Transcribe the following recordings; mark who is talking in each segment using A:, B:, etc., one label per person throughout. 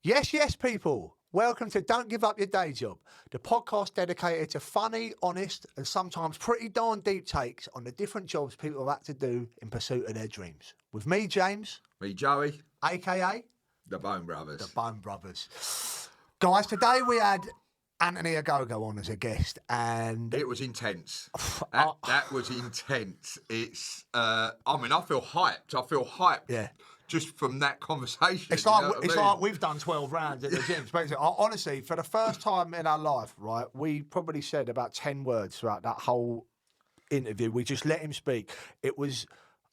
A: Yes, yes, people. Welcome to Don't Give Up Your Day Job, the podcast dedicated to funny, honest, and sometimes pretty darn deep takes on the different jobs people have had to do in pursuit of their dreams. With me, James.
B: Me, Joey.
A: A.K.A.
B: The Bone Brothers.
A: The Bone Brothers. Guys, today we had Anthony Ogogo on as a guest, and
B: it was intense. That was intense. It's, I feel hyped.
A: Yeah.
B: Just from that conversation.
A: It's like we've done 12 rounds at the gym. Honestly, for the first time in our life, right, we probably said about 10 words throughout that whole interview. We just let him speak. It was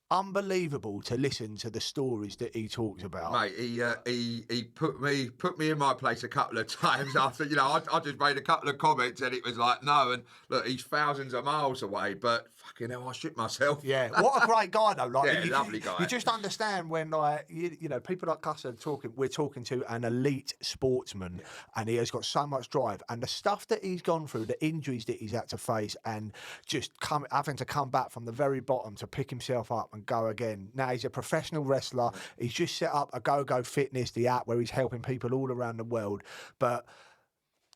A: unbelievable to listen to the stories that he talks about.
B: Mate, he put me in my place a couple of times after, I just made a couple of comments and it was like, no, and look, he's thousands of miles away, but fucking hell, I shit myself.
A: Yeah, what a great guy though. Like,
B: yeah, lovely guy.
A: You just understand when, like, people like us are talking, we're talking to an elite sportsman and he has got so much drive, and the stuff that he's gone through, the injuries that he's had to face, and just having to come back from the very bottom to pick himself up and go again. Now he's a professional wrestler. He's just set up Ogogo Fitness, the app where he's helping people all around the world. But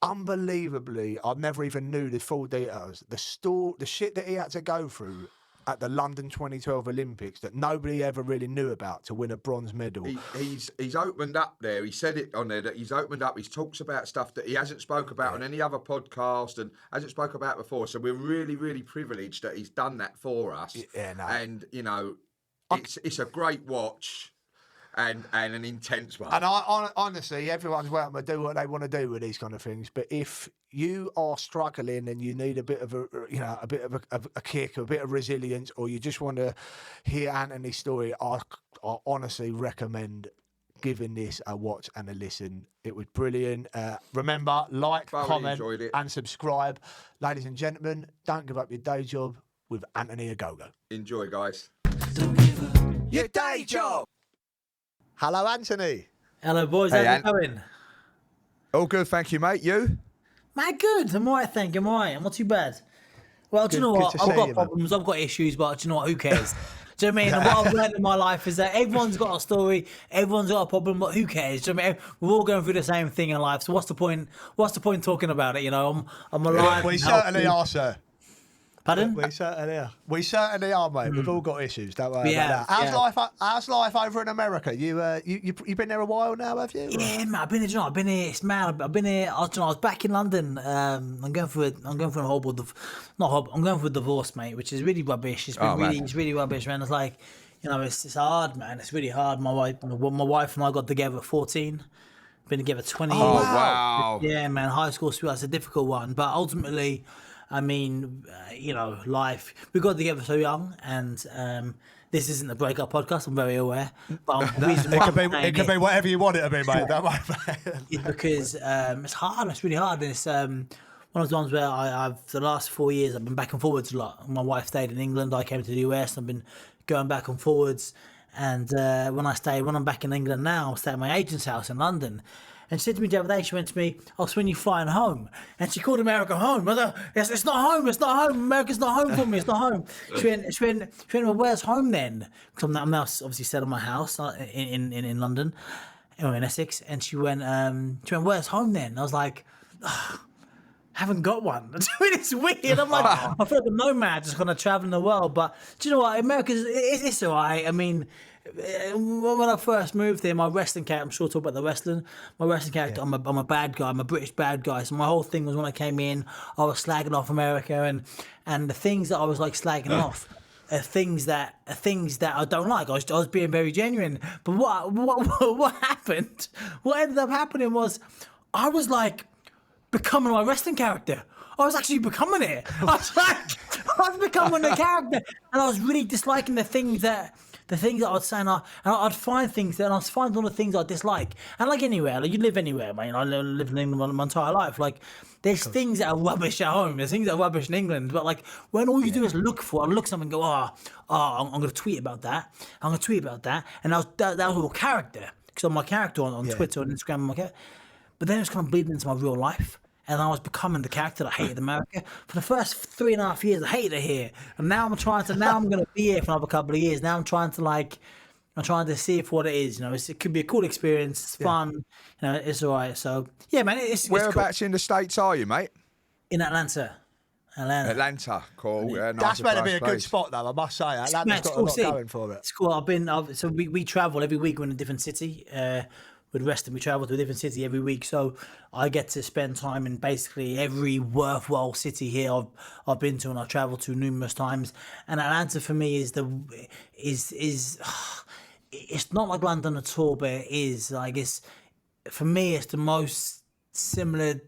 A: unbelievably, I never even knew the full details. The shit that he had to go through at the London 2012 Olympics that nobody ever really knew about to win a bronze medal.
B: He's opened up there. He said it on there that he's opened up. He talks about stuff that he hasn't spoke about on any other podcast and hasn't spoke about before. So we're really, really privileged that he's done that for us.
A: Yeah, no.
B: And, it's a great watch. And an intense one.
A: And I honestly, everyone's welcome to do what they want to do with these kind of things. But if you are struggling and you need a bit of a kick, a bit of resilience, or you just want to hear Anthony's story, I honestly recommend giving this a watch and a listen. It was brilliant. Remember, comment, and subscribe. Ladies and gentlemen, don't give up your day job with Anthony Ogogo.
B: Enjoy, guys.
A: Don't give up your day job. Hello, Anthony.
C: Hello, boys. How's it going?
B: All good, thank you, mate. You?
C: Mate, good. I'm all right, thank you. I'm all right. I'm not too bad. Well, do you know what? I've got problems. I've got issues, but do you know what? Who cares? Do you know what I mean? And what I've learned in my life is that everyone's got a story, everyone's got a problem, but who cares? Do you know what I mean? We're all going through the same thing in life, so what's the point? What's the point talking about it? I'm alive.
A: We certainly are, sir.
C: Pardon?
A: We certainly are. We certainly are, mate. We've all got issues. Don't worry about that. How's life over in America? You been there a while now, have you?
C: Yeah, man. I've been here. I've been here. It's mad. I've been here. I was back in London. I'm going for a horrible. I'm going for a divorce, mate, which is really rubbish. It's really rubbish, man. It's like, it's hard, man. It's really hard. My wife and I got together at 14. Been together 20 years.
B: Oh, wow.
C: Yeah, man. High school sweetheart's a difficult one, but ultimately, life. We got together so young, and this isn't a breakup podcast. I'm very aware, but
A: it could be whatever you want it to be, mate. Don't worry about it.
C: Because it's hard. It's really hard. And it's one of those ones where I've the last 4 years I've been back and forwards a lot. My wife stayed in England. I came to the US. I've been going back and forwards. And when I'm back in England now, I'm staying at my agent's house in London. And she said to me the other day, she went to me, so when you flying home? And she called America home. I thought, it's not home, it's not home. America's not home for me, it's not home. She went, well, where's home then? Because I'm now obviously set on my house in London, or in Essex. And she went, where's home then? I was like, haven't got one. It's weird. I'm like, I feel like a nomad just kind of traveling the world. But do you know what? It's all right. I mean, when I first moved here, my wrestling character, I'm sure I'll talk about the wrestling. My wrestling character, I'm a bad guy. I'm a British bad guy. So my whole thing was when I came in, I was slagging off America, and the things that I was like slagging off are things that I don't like. I was being very genuine. But what happened? What ended up happening was I was like becoming my wrestling character. I was actually becoming it. I was becoming the character, and I was really disliking the things that I was saying, and I'd find things, and I'd find all the things I dislike. And like anywhere, like you live anywhere, man. I lived in England my entire life. Like there's things that are rubbish at home. There's things that are rubbish in England. But like when all you do is look something and go, I'm going to tweet about that. I'm going to tweet about that. And that was all character. Because I'm my character on Twitter and Instagram. But then it's kind of bleeding into my real life. And I was becoming the character that hated America. For the first 3.5 years, I hated it here. And now I'm going to be here for another couple of years. Now I'm trying to I'm trying to see it for what it is. You know, it could be a cool experience. It's fun. You know, it's all right. So yeah, man, it's cool.
B: Whereabouts in the States are you, mate?
C: In Atlanta.
B: Atlanta, cool. Yeah, nice.
A: That's meant to be a good
B: place.
A: spot, though. I must say, Atlanta's
C: Man,
A: got a lot going for it.
C: It's cool. So we travel every week. We're in a different city. With Reston, we travel to a different city every week. So I get to spend time in basically every worthwhile city here I've been to and I've traveled to numerous times. And Atlanta for me is it's not like London at all, but it is like for me it's the most similar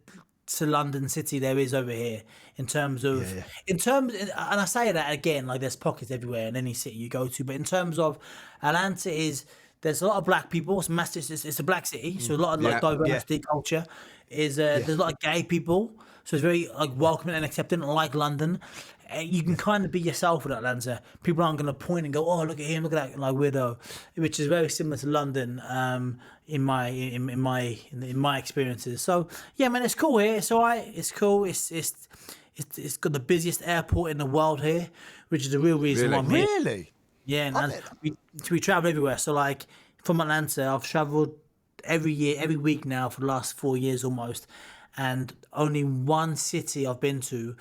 C: to London city there is over here in terms of and I say that again, like there's pockets everywhere in any city you go to, but in terms of Atlanta there's a lot of black people. It's massive. It's a black city, so a lot of like diversity, culture. There's a lot of gay people, so it's very like welcoming and accepting, like London. You can kind of be yourself in Atlanta. People aren't going to point and go, "Oh, look at him, look at that like weirdo," which is very similar to London in my experiences. So yeah, man, it's cool here. It's alright. It's cool. It's got the busiest airport in the world here, which is the real reason why I'm here.
A: Really?
C: Yeah, and we travel everywhere. So like from Atlanta, I've travelled every week now for the last 4 years almost, and only one city I've been to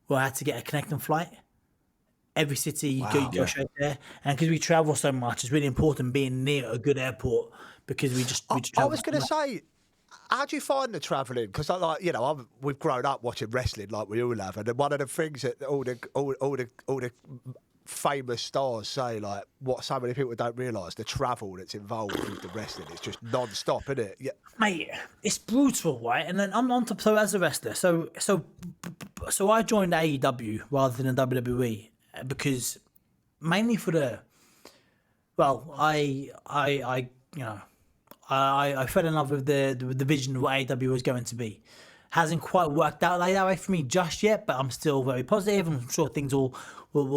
C: where I had to get a connecting flight. Every city you go straight there, and because we travel so much, it's really important being near a good airport because we just
A: I
C: travel
A: was going to say, how do you find the travelling? Because we've grown up watching wrestling like we all have, and one of the things that all the famous stars say, like what so many people don't realise, the travel that's involved with the wrestling is just non-stop, isn't it? Yeah,
C: mate, it's brutal, right? And then I'm on top. So as a wrestler, so I joined AEW rather than WWE because mainly for I fell in love with the vision of what AEW was going to be. Hasn't quite worked out like that way for me just yet, but I'm still very positive. I'm sure things will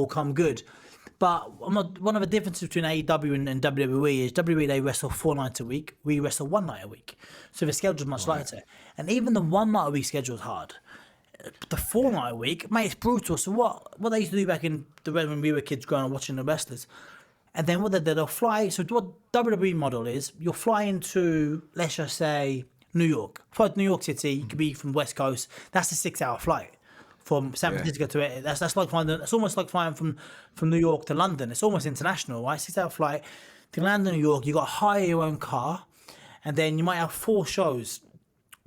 C: come good. But one of the differences between AEW and WWE is WWE, they wrestle 4 nights a week. We wrestle 1 night a week. So the schedule's much lighter. And even the 1 night a week schedule is hard. The 4 night a week, mate, it's brutal. So what they used to do back in when we were kids growing up watching the wrestlers, and then what they'll fly. So what WWE model is, you'll fly into, let's just say, New York. Fly to New York City. You could be from West Coast. That's a 6-hour flight from San Francisco to it. That's like flying. It's almost like flying from New York to London. It's almost international, right? 6-hour flight to land in New York. You got to hire your own car, and then you might have 4 shows.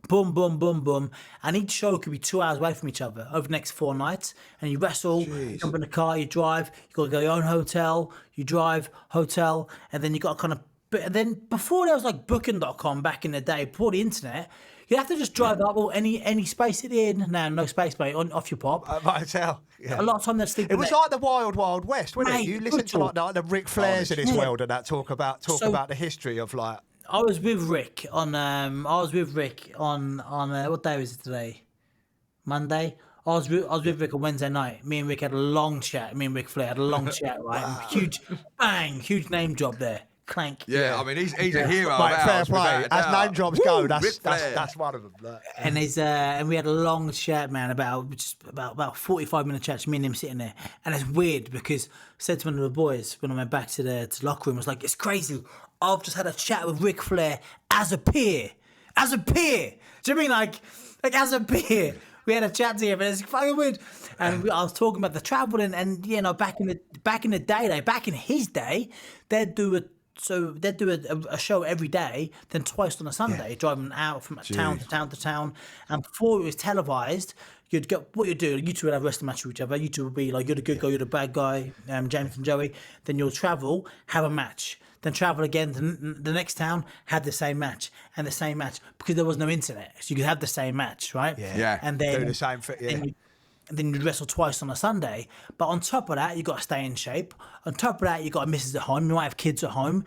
C: Boom, boom, boom, boom, and each show could be 2 hours away from each other over the next 4 nights. And you wrestle, you jump in the car, you drive. You got to go to your own hotel. You drive, hotel, and then you got to kind of. And then before there was like Booking.com back in the day, before the internet, you have to just drive up or any space it in. Now no space, mate. Off your pop.
A: Hotel. Yeah.
C: A lot of time they're sleeping.
A: It was like the Wild Wild West, wasn't it? You listen to like the Ric Flairs in this world and that talk about the history of like.
C: I was with Rick on what day was it today? Monday. I was with Rick on Wednesday night. Me and Rick had a long chat. Me and Ric Flair had a long chat, right? Wow. Huge name drop there. Clank.
B: Yeah, I mean he's a hero.
A: Right,
B: of
A: fair
B: ours,
A: play. As name drops go, that's one of them.
C: And we had a long chat, man, about 45-minute chat. Me and him sitting there, and it's weird because I said to one of the boys when I went back to the locker room, I was like, "It's crazy. I've just had a chat with Ric Flair as a peer. Do you mean like as a peer?" We had a chat together, and it's fucking weird. And I was talking about the travel, and you know, back in his day, they'd do a show every day, then twice on a Sunday, driving out from town to town to town. And before it was televised, you'd get what you do. You two would have a wrestling match with each other. You two would be like, you're the good guy, you're the bad guy, James and Joey. Then you'll travel, have a match. Then travel again to the next town, had the same match and the same match because there was no internet, so you could have the same match, right?
A: Yeah.
C: And then
A: do the same thing. Yeah.
C: And then you'd wrestle twice on a Sunday. But on top of that, you got to stay in shape. On top of that, you got missus at home. You might have kids at home.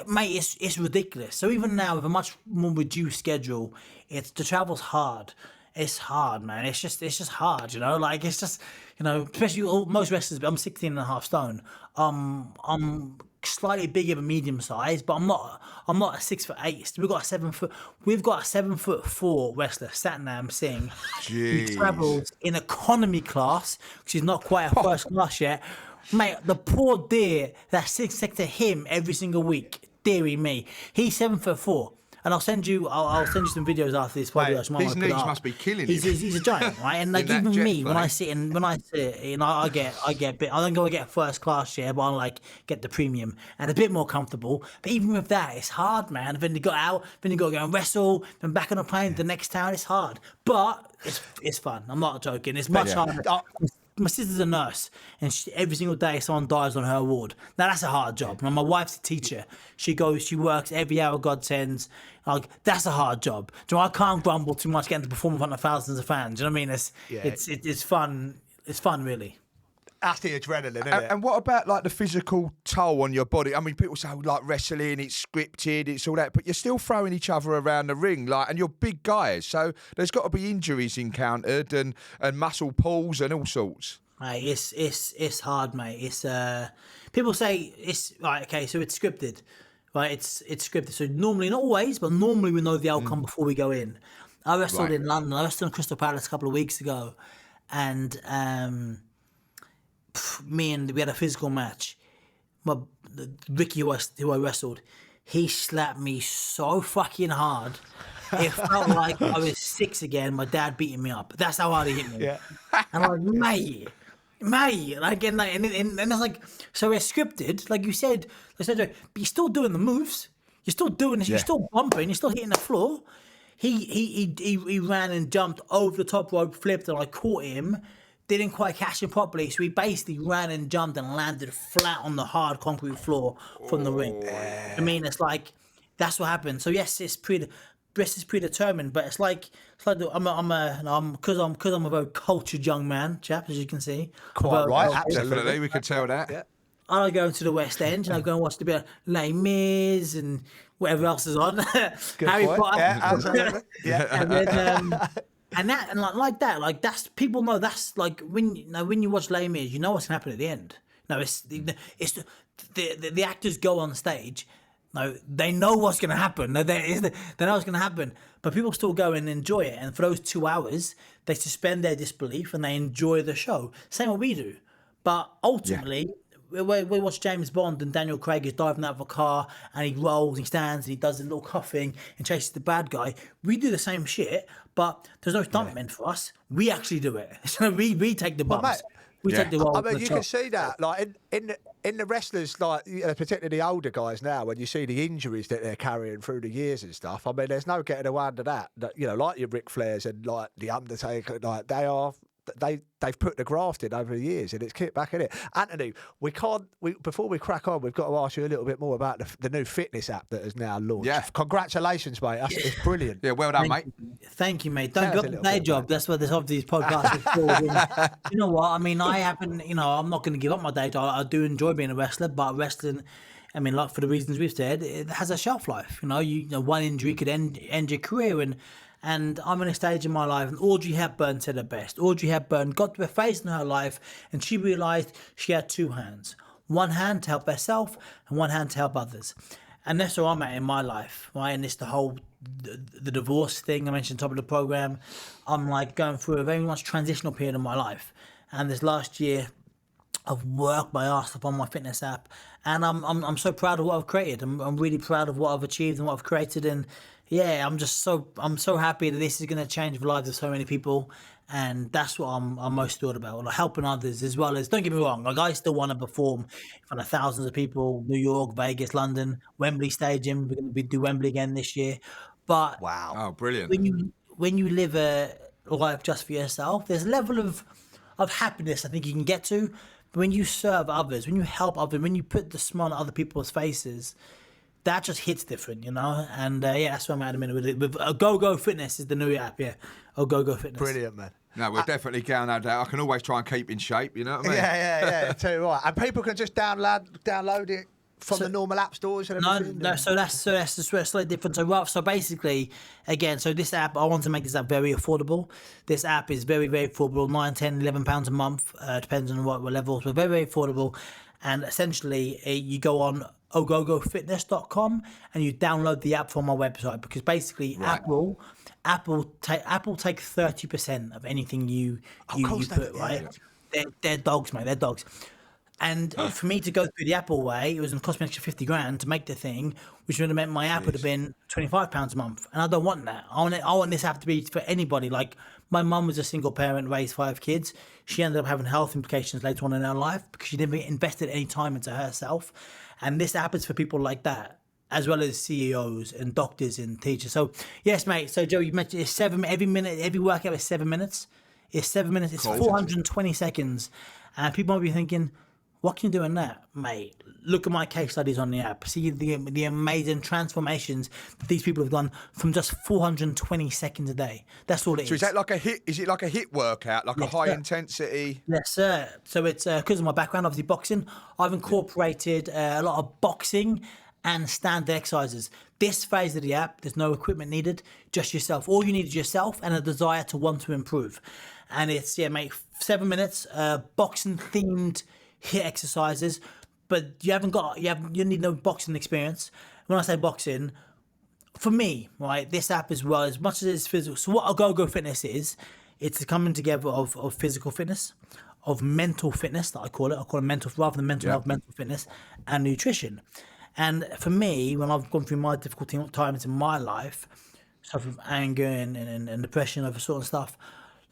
C: Mate, it's ridiculous. So even now, with a much more reduced schedule, the travel's hard. It's hard, man. It's just hard, you know. Like it's just, you know, especially most wrestlers. I'm 16.5 stone. I'm slightly bigger than medium size, but I'm not a 6'8". We've got a 7'4" wrestler, Satnam Singh. He travels in economy class, which is not quite a first class yet, Mate, the poor deer that sits next to him every single week. Deary me. He's 7'4". And I'll send you some videos after this podcast.
B: Mate, his knees must be killing him.
C: He's a giant, right? And like even me, when I sit, I get a bit. I don't go get first class share, but I like get the premium and a bit more comfortable. But even with that, it's hard, man. Then you got out, then you got to go and wrestle, then back on a plane, the next town. It's hard, but it's fun. I'm not joking. It's much harder. My sister's a nurse, and every single day someone dies on her award. Now that's a hard job. Now my wife's a teacher. She works every hour God sends. Like that's a hard job. So I can't grumble too much getting to perform in front of thousands of fans. You know what I mean? It's fun. It's fun, really.
A: That's the adrenaline, isn't it?
B: And what about like the physical toll on your body? I mean, people say like wrestling, it's scripted, it's all that, but you're still throwing each other around the ring, like, and you're big guys, so there's got to be injuries encountered and muscle pulls and all sorts.
C: Mate, it's hard, mate. It's people say it's right. Okay, so it's scripted, right? It's scripted. So normally, not always, but normally we know the outcome before we go in. I wrestled in London. I wrestled in Crystal Palace a couple of weeks ago, and we had a physical match. Ricky, who I wrestled, he slapped me so fucking hard. It felt like I was 6 again. My dad beating me up. That's how hard he hit me. Yeah. And I'm like, mate, like, and it's like, so it's scripted, like you said, but you're still doing the moves. You're still doing this. You're still bumping. You're still hitting the floor. He ran and jumped over the top rope, flipped, and I caught him. Didn't quite catch him properly, so he basically ran and jumped and landed flat on the hard concrete floor from the ring. I mean, it's like that's what happened. So yes, it's predetermined, but it's like I'm a very cultured young man, chap, as you can see.
A: Quite right,
B: Definitely, we can tell that.
A: Yeah.
C: I go into the West End and I go and watch the bit of Les Mis and whatever else is on. Harry Potter.
A: Yeah, absolutely. Yeah.
C: And then like that's people know that's like when you watch Les Mis, you know what's gonna happen at the end. No, it's the actors go on stage. No, they know what's going to happen. They know what's going to happen. But people still go and enjoy it. And for those 2 hours, they suspend their disbelief and they enjoy the show. Same what we do. But ultimately, we watch James Bond and Daniel Craig is driving out of a car and he rolls, he stands, and he does a little cuffing and chases the bad guy. We do the same shit, but there's no stuntmen for us. We actually do it. So we take the bumps. We take the role.
A: I mean, you can see that, like in the wrestlers, like particularly the older guys now, when you see the injuries that they're carrying through the years and stuff. I mean, there's no getting away under that. Like your Ric Flairs and like the Undertaker, like they've put the graft in over the years, and it's kicked back in it. Anthony, before we crack on, we've got to ask you a little bit more about the new fitness app that has now launched.
B: Yeah.
A: Congratulations, mate. It's brilliant.
B: Yeah, well done, mate.
C: Thank you, mate. Don't give up the day job. That's what this obviously podcast is for. You know what? I mean, I'm not going to give up my day job. I do enjoy being a wrestler, but wrestling, I mean, like for the reasons we've said, it has a shelf life. You know, one injury could end your career, and I'm in a stage in my life, and Audrey Hepburn said it best. Audrey Hepburn got to a phase in her life, and she realised she had 2 hands. One hand to help herself, and one hand to help others. And that's where I'm at in my life, right? And it's the whole the divorce thing I mentioned at the top of the programme. I'm like going through a very much transitional period in my life. And this last year, I've worked my ass off on my fitness app, and I'm so proud of what I've created. I'm really proud of what I've achieved and what I've created, and yeah, I'm so happy that this is going to change the lives of so many people, and that's what I'm most thrilled about. Like helping others, as well as, don't get me wrong, like I still want to perform in front of thousands of people, New York, Vegas, London, Wembley Stadium. We're going to do Wembley again this year. But
A: wow,
B: oh brilliant!
C: When you live a life just for yourself, there's a level of happiness I think you can get to. But when you serve others, when you help others, when you put the smile on other people's faces, that just hits different, you know? And that's what I'm at a minute with it. With Ogogo Fitness is the new app, yeah. Ogogo Fitness.
A: Brilliant, man.
B: No, we're definitely going out there. I can always try and keep in shape, you know what I mean?
A: Yeah. Tell you what. And people can just download it from the normal app stores and everything?
C: No, so that's slightly different. So basically, again, so this app, I want to make this app very affordable. This app is very, very affordable, £9, £10, £11 a month, depends on what levels, but very, very affordable. And essentially, you go on ogogofitness.com and you download the app from our website, because basically Apple take 30% of anything you put, right? Yeah. They're dogs, mate. They're dogs. And for me to go through the Apple way, it was going to cost me an extra 50 grand to make the thing, which would have meant my app would have been £25 a month. And I don't want that. I want this app to be for anybody. Like, my mum was a single parent, raised 5 kids. She ended up having health implications later on in her life because she never invested any time into herself. And this app is for people like that, as well as CEOs and doctors and teachers. So, yes, mate. So, Joe, you mentioned it's every workout is 7 minutes. It's 7 minutes. It's 420 seconds. And people might be thinking, what can you do in that, mate? Look at my case studies on the app. See the amazing transformations that these people have done from just 420 seconds a day. That's all it is.
B: So is that like a hit? Is it like a hit workout, like a high intensity?
C: Yes, sir. So it's because of my background, obviously boxing. I've incorporated a lot of boxing and standard exercises. This phase of the app, there's no equipment needed, just yourself. All you need is yourself and a desire to want to improve. And it's, mate, 7 minutes, boxing themed hit exercises, but you need no boxing experience. When I say boxing, for me, right, this app as well, as much as it's physical. So what Ogogo Fitness is, it's the coming together of physical fitness, of mental fitness that I call it mental rather than mental health, mental fitness, and nutrition. And for me, when I've gone through my difficult times in my life, stuff with anger and depression over certain stuff,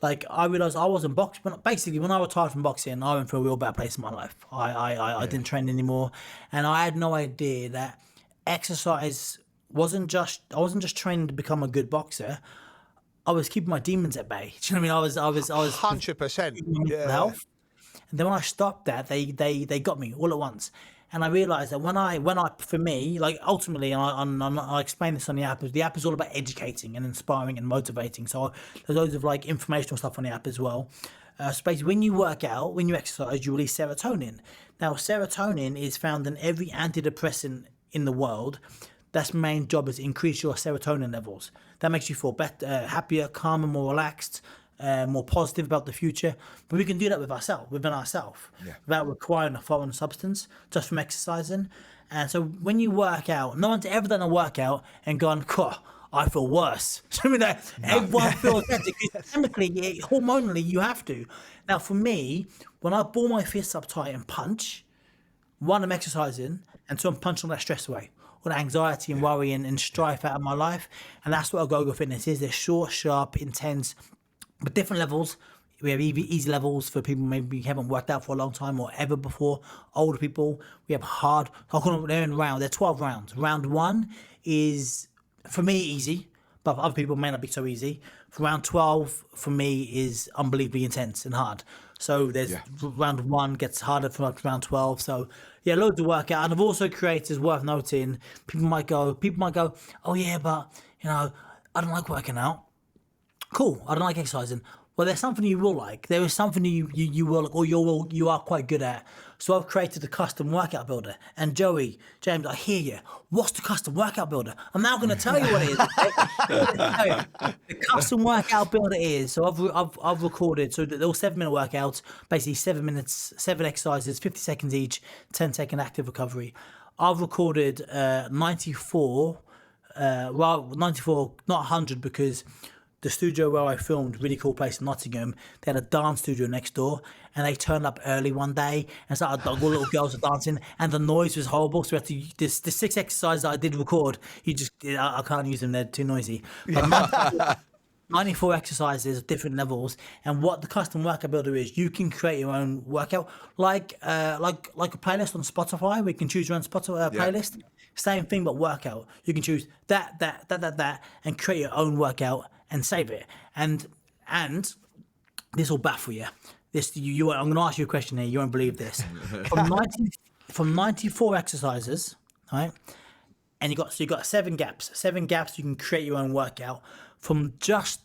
C: like, I realised I wasn't boxing, but basically when I retired from boxing, I went through a real bad place in my life. I didn't train anymore, and I had no idea that exercise I wasn't just training to become a good boxer. I was keeping my demons at bay. Do you know what I mean? I was
A: 100%.
C: health. And then when I stopped that, they got me all at once. And I realised that when I, for me, like ultimately, and I explain this on the app is all about educating and inspiring and motivating. So there's loads of like informational stuff on the app as well. So basically, when you work out, when you exercise, you release serotonin. Now, serotonin is found in every antidepressant in the world. That's main job is increase your serotonin levels. That makes you feel better, happier, calmer, more relaxed, more positive about the future. But we can do that within ourselves, without requiring a foreign substance, just from exercising. And so when you work out, no one's ever done a workout and gone, I feel worse. I mean, everyone feels better because chemically, hormonally, you have to. Now, for me, when I ball my fists up tight and punch, one, I'm exercising, and two, I'm punching all that stress away, all that anxiety and worry and strife out of my life. And that's what Ogogo Fitness is. They're short, sharp, intense, but different levels. We have easy levels for people maybe haven't worked out for a long time or ever before. Older people, we have hard. I call them, they're in round. They're 12 rounds. Round 1 is, for me, easy, but for other people may not be so easy. For round 12, for me, is unbelievably intense and hard. So there's round 1 gets harder from up to round 12. So yeah, loads of workout. And I've also created, worth noting, people might go, oh yeah, but I don't like working out. Cool, I don't like exercising. Well, there's something you will like. There is something you will like, or you are quite good at. So I've created a custom workout builder. And Joey, James, I hear you. What's the custom workout builder? I'm now going to tell you what it is. Okay? The custom workout builder is, so I've recorded, so they're all 7-minute workouts, basically 7 minutes, 7 exercises, 50 seconds each, 10-second active recovery. I've recorded 94, not 100 because the studio where I filmed, really cool place in Nottingham, they had a dance studio next door, and they turned up early one day, and started, all little girls were dancing, and the noise was horrible. So we had to, the 6 exercises that I did record, I can't use them; they're too noisy. But 94 exercises of different levels, and what the custom workout builder is, you can create your own workout, like a playlist on Spotify. We can choose your own Spotify playlist. Same thing, but workout. You can choose that, and create your own workout and save it. And this will baffle you. I'm going to ask you a question here. You won't believe this. From 94 exercises, right? And you got 7 gaps. 7 gaps. You can create your own workout from just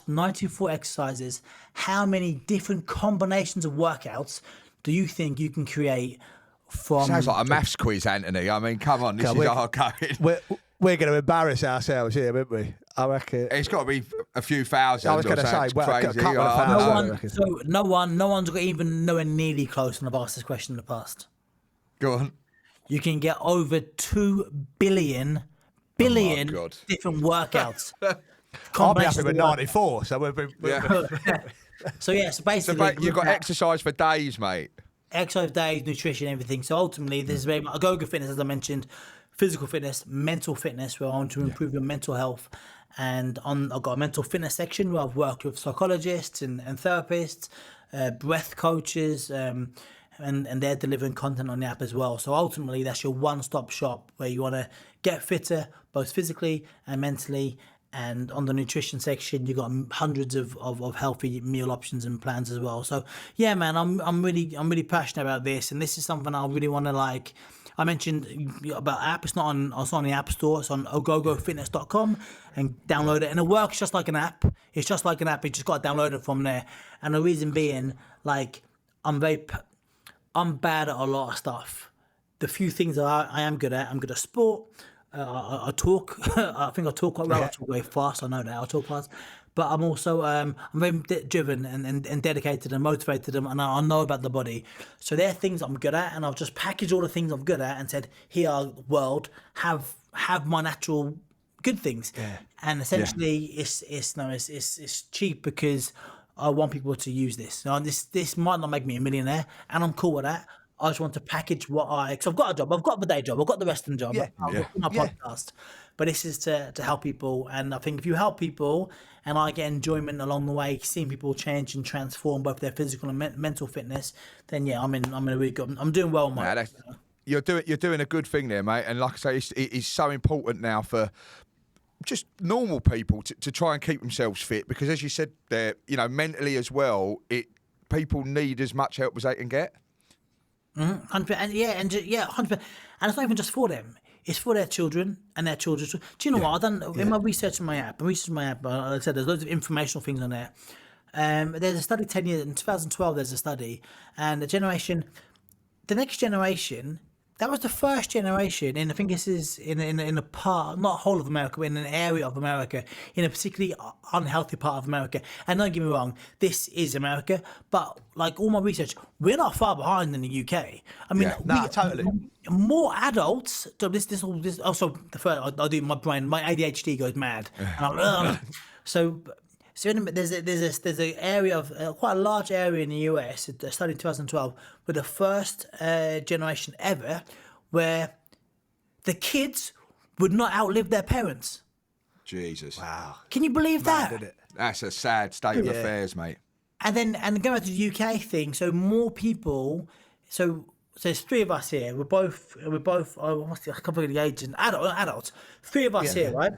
C: 94 exercises. How many different combinations of workouts do you think you can create?
B: Sounds like a maths quiz, Anthony. I mean, come on, this is hard going.
A: We're going to embarrass ourselves here, aren't we? I reckon
B: it's got to be a few thousand.
A: I was going to say,
B: well, crazy.
A: A couple of thousand.
C: No one's got even nowhere nearly close when I've asked this question in the past.
B: Go on.
C: You can get over 2 billion different workouts.
A: I'll be happy with 94, so we'll be.
C: So basically,
B: you've got exercise for days, mate.
C: exercise days, nutrition, everything. So ultimately, this is very much Ogogo Fitness, as I mentioned, physical fitness, mental fitness, where I want to improve your mental health. And I've got a mental fitness section where I've worked with psychologists and therapists, breath coaches, and they're delivering content on the app as well. So ultimately, that's your one-stop shop where you want to get fitter, both physically and mentally. And on the nutrition section, you've got hundreds of healthy meal options and plans as well. So yeah, man, I'm really passionate about this, and this is something I really want to like. I mentioned about app. It's not on the App Store. It's on ogogofitness.com, and download it. And it works just like an app. It's just like an app. You just got to download it from there. And the reason being, like, I'm bad at a lot of stuff. The few things that I am good at, I'm good at sport. I talk. I think I talk quite well. I talk very fast. I know that I talk fast. But I'm also I'm very driven and dedicated and motivated, and I know about the body. So there are things I'm good at, and I've just packaged all the things I'm good at and said, "Here, world, have my natural good things." Yeah. And essentially, it's cheap because I want people to use this. Now, this might not make me a millionaire, and I'm cool with that. I just want to package because I've got a job, I've got the day job, I've got the Western job, I've got my podcast. But this is to help people, and I think if you help people, and I get enjoyment along the way, seeing people change and transform both their physical and mental fitness, then yeah, I'm in a really good. I'm doing well, mate.
B: You're doing a good thing there, mate. And like I say, it's so important now for just normal people to try and keep themselves fit, because as you said there, mentally as well, people need as much help as they can get.
C: 100%, and 100%. And it's not even just for them; it's for their children and their children's. Do you know what I've done in my research on my app? Like I said, there's loads of informational things on there. There's a study 10 years in 2012. There's a study, and the next generation. That was the first generation, and I think this is in a part, not whole of America, but in an area of America, in a particularly unhealthy part of America. And don't get me wrong, this is America, but like all my research, we're not far behind in the UK. I mean,
A: totally.
C: More adults. So this also the first. I do my brain, my ADHD goes mad, and So there's an area of quite a large area in the US, a study in 2012, with the first generation ever where the kids would not outlive their parents.
B: Jesus.
A: Wow.
C: Can you believe that?
A: Isn't it?
B: That's a sad state of affairs, mate.
C: And going back to the UK thing, so more people, so there's three of us here. We're both. I can't forget the age. Adults. Three of us here, right?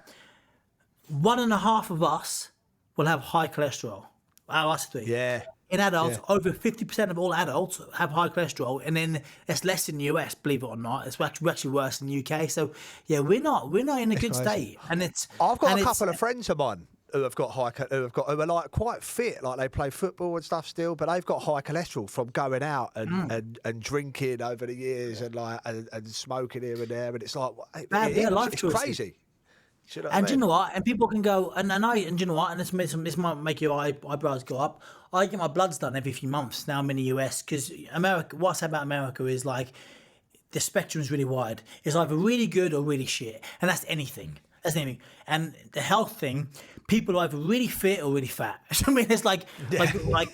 C: 1.5 of us will have high cholesterol. Us three.
A: Yeah.
C: In adults, over 50% of all adults have high cholesterol, and then it's less in the US, believe it or not. It's actually worse in the UK. So yeah, we're not in a good state, and
A: I've got a couple of friends of mine who have got who are like quite fit, like they play football and stuff still, but they've got high cholesterol from going out and drinking over the years and smoking here and there, and it's like
C: life choices.
A: Crazy.
C: And do you know what? And people can go, and you know what? And this might make your eyebrows go up. I get my bloods done every few months now. I'm in the US because America. What's about America is like the spectrum is really wide. It's either really good or really shit, and that's anything. And the health thing, people are either really fit or really fat. I mean, it's like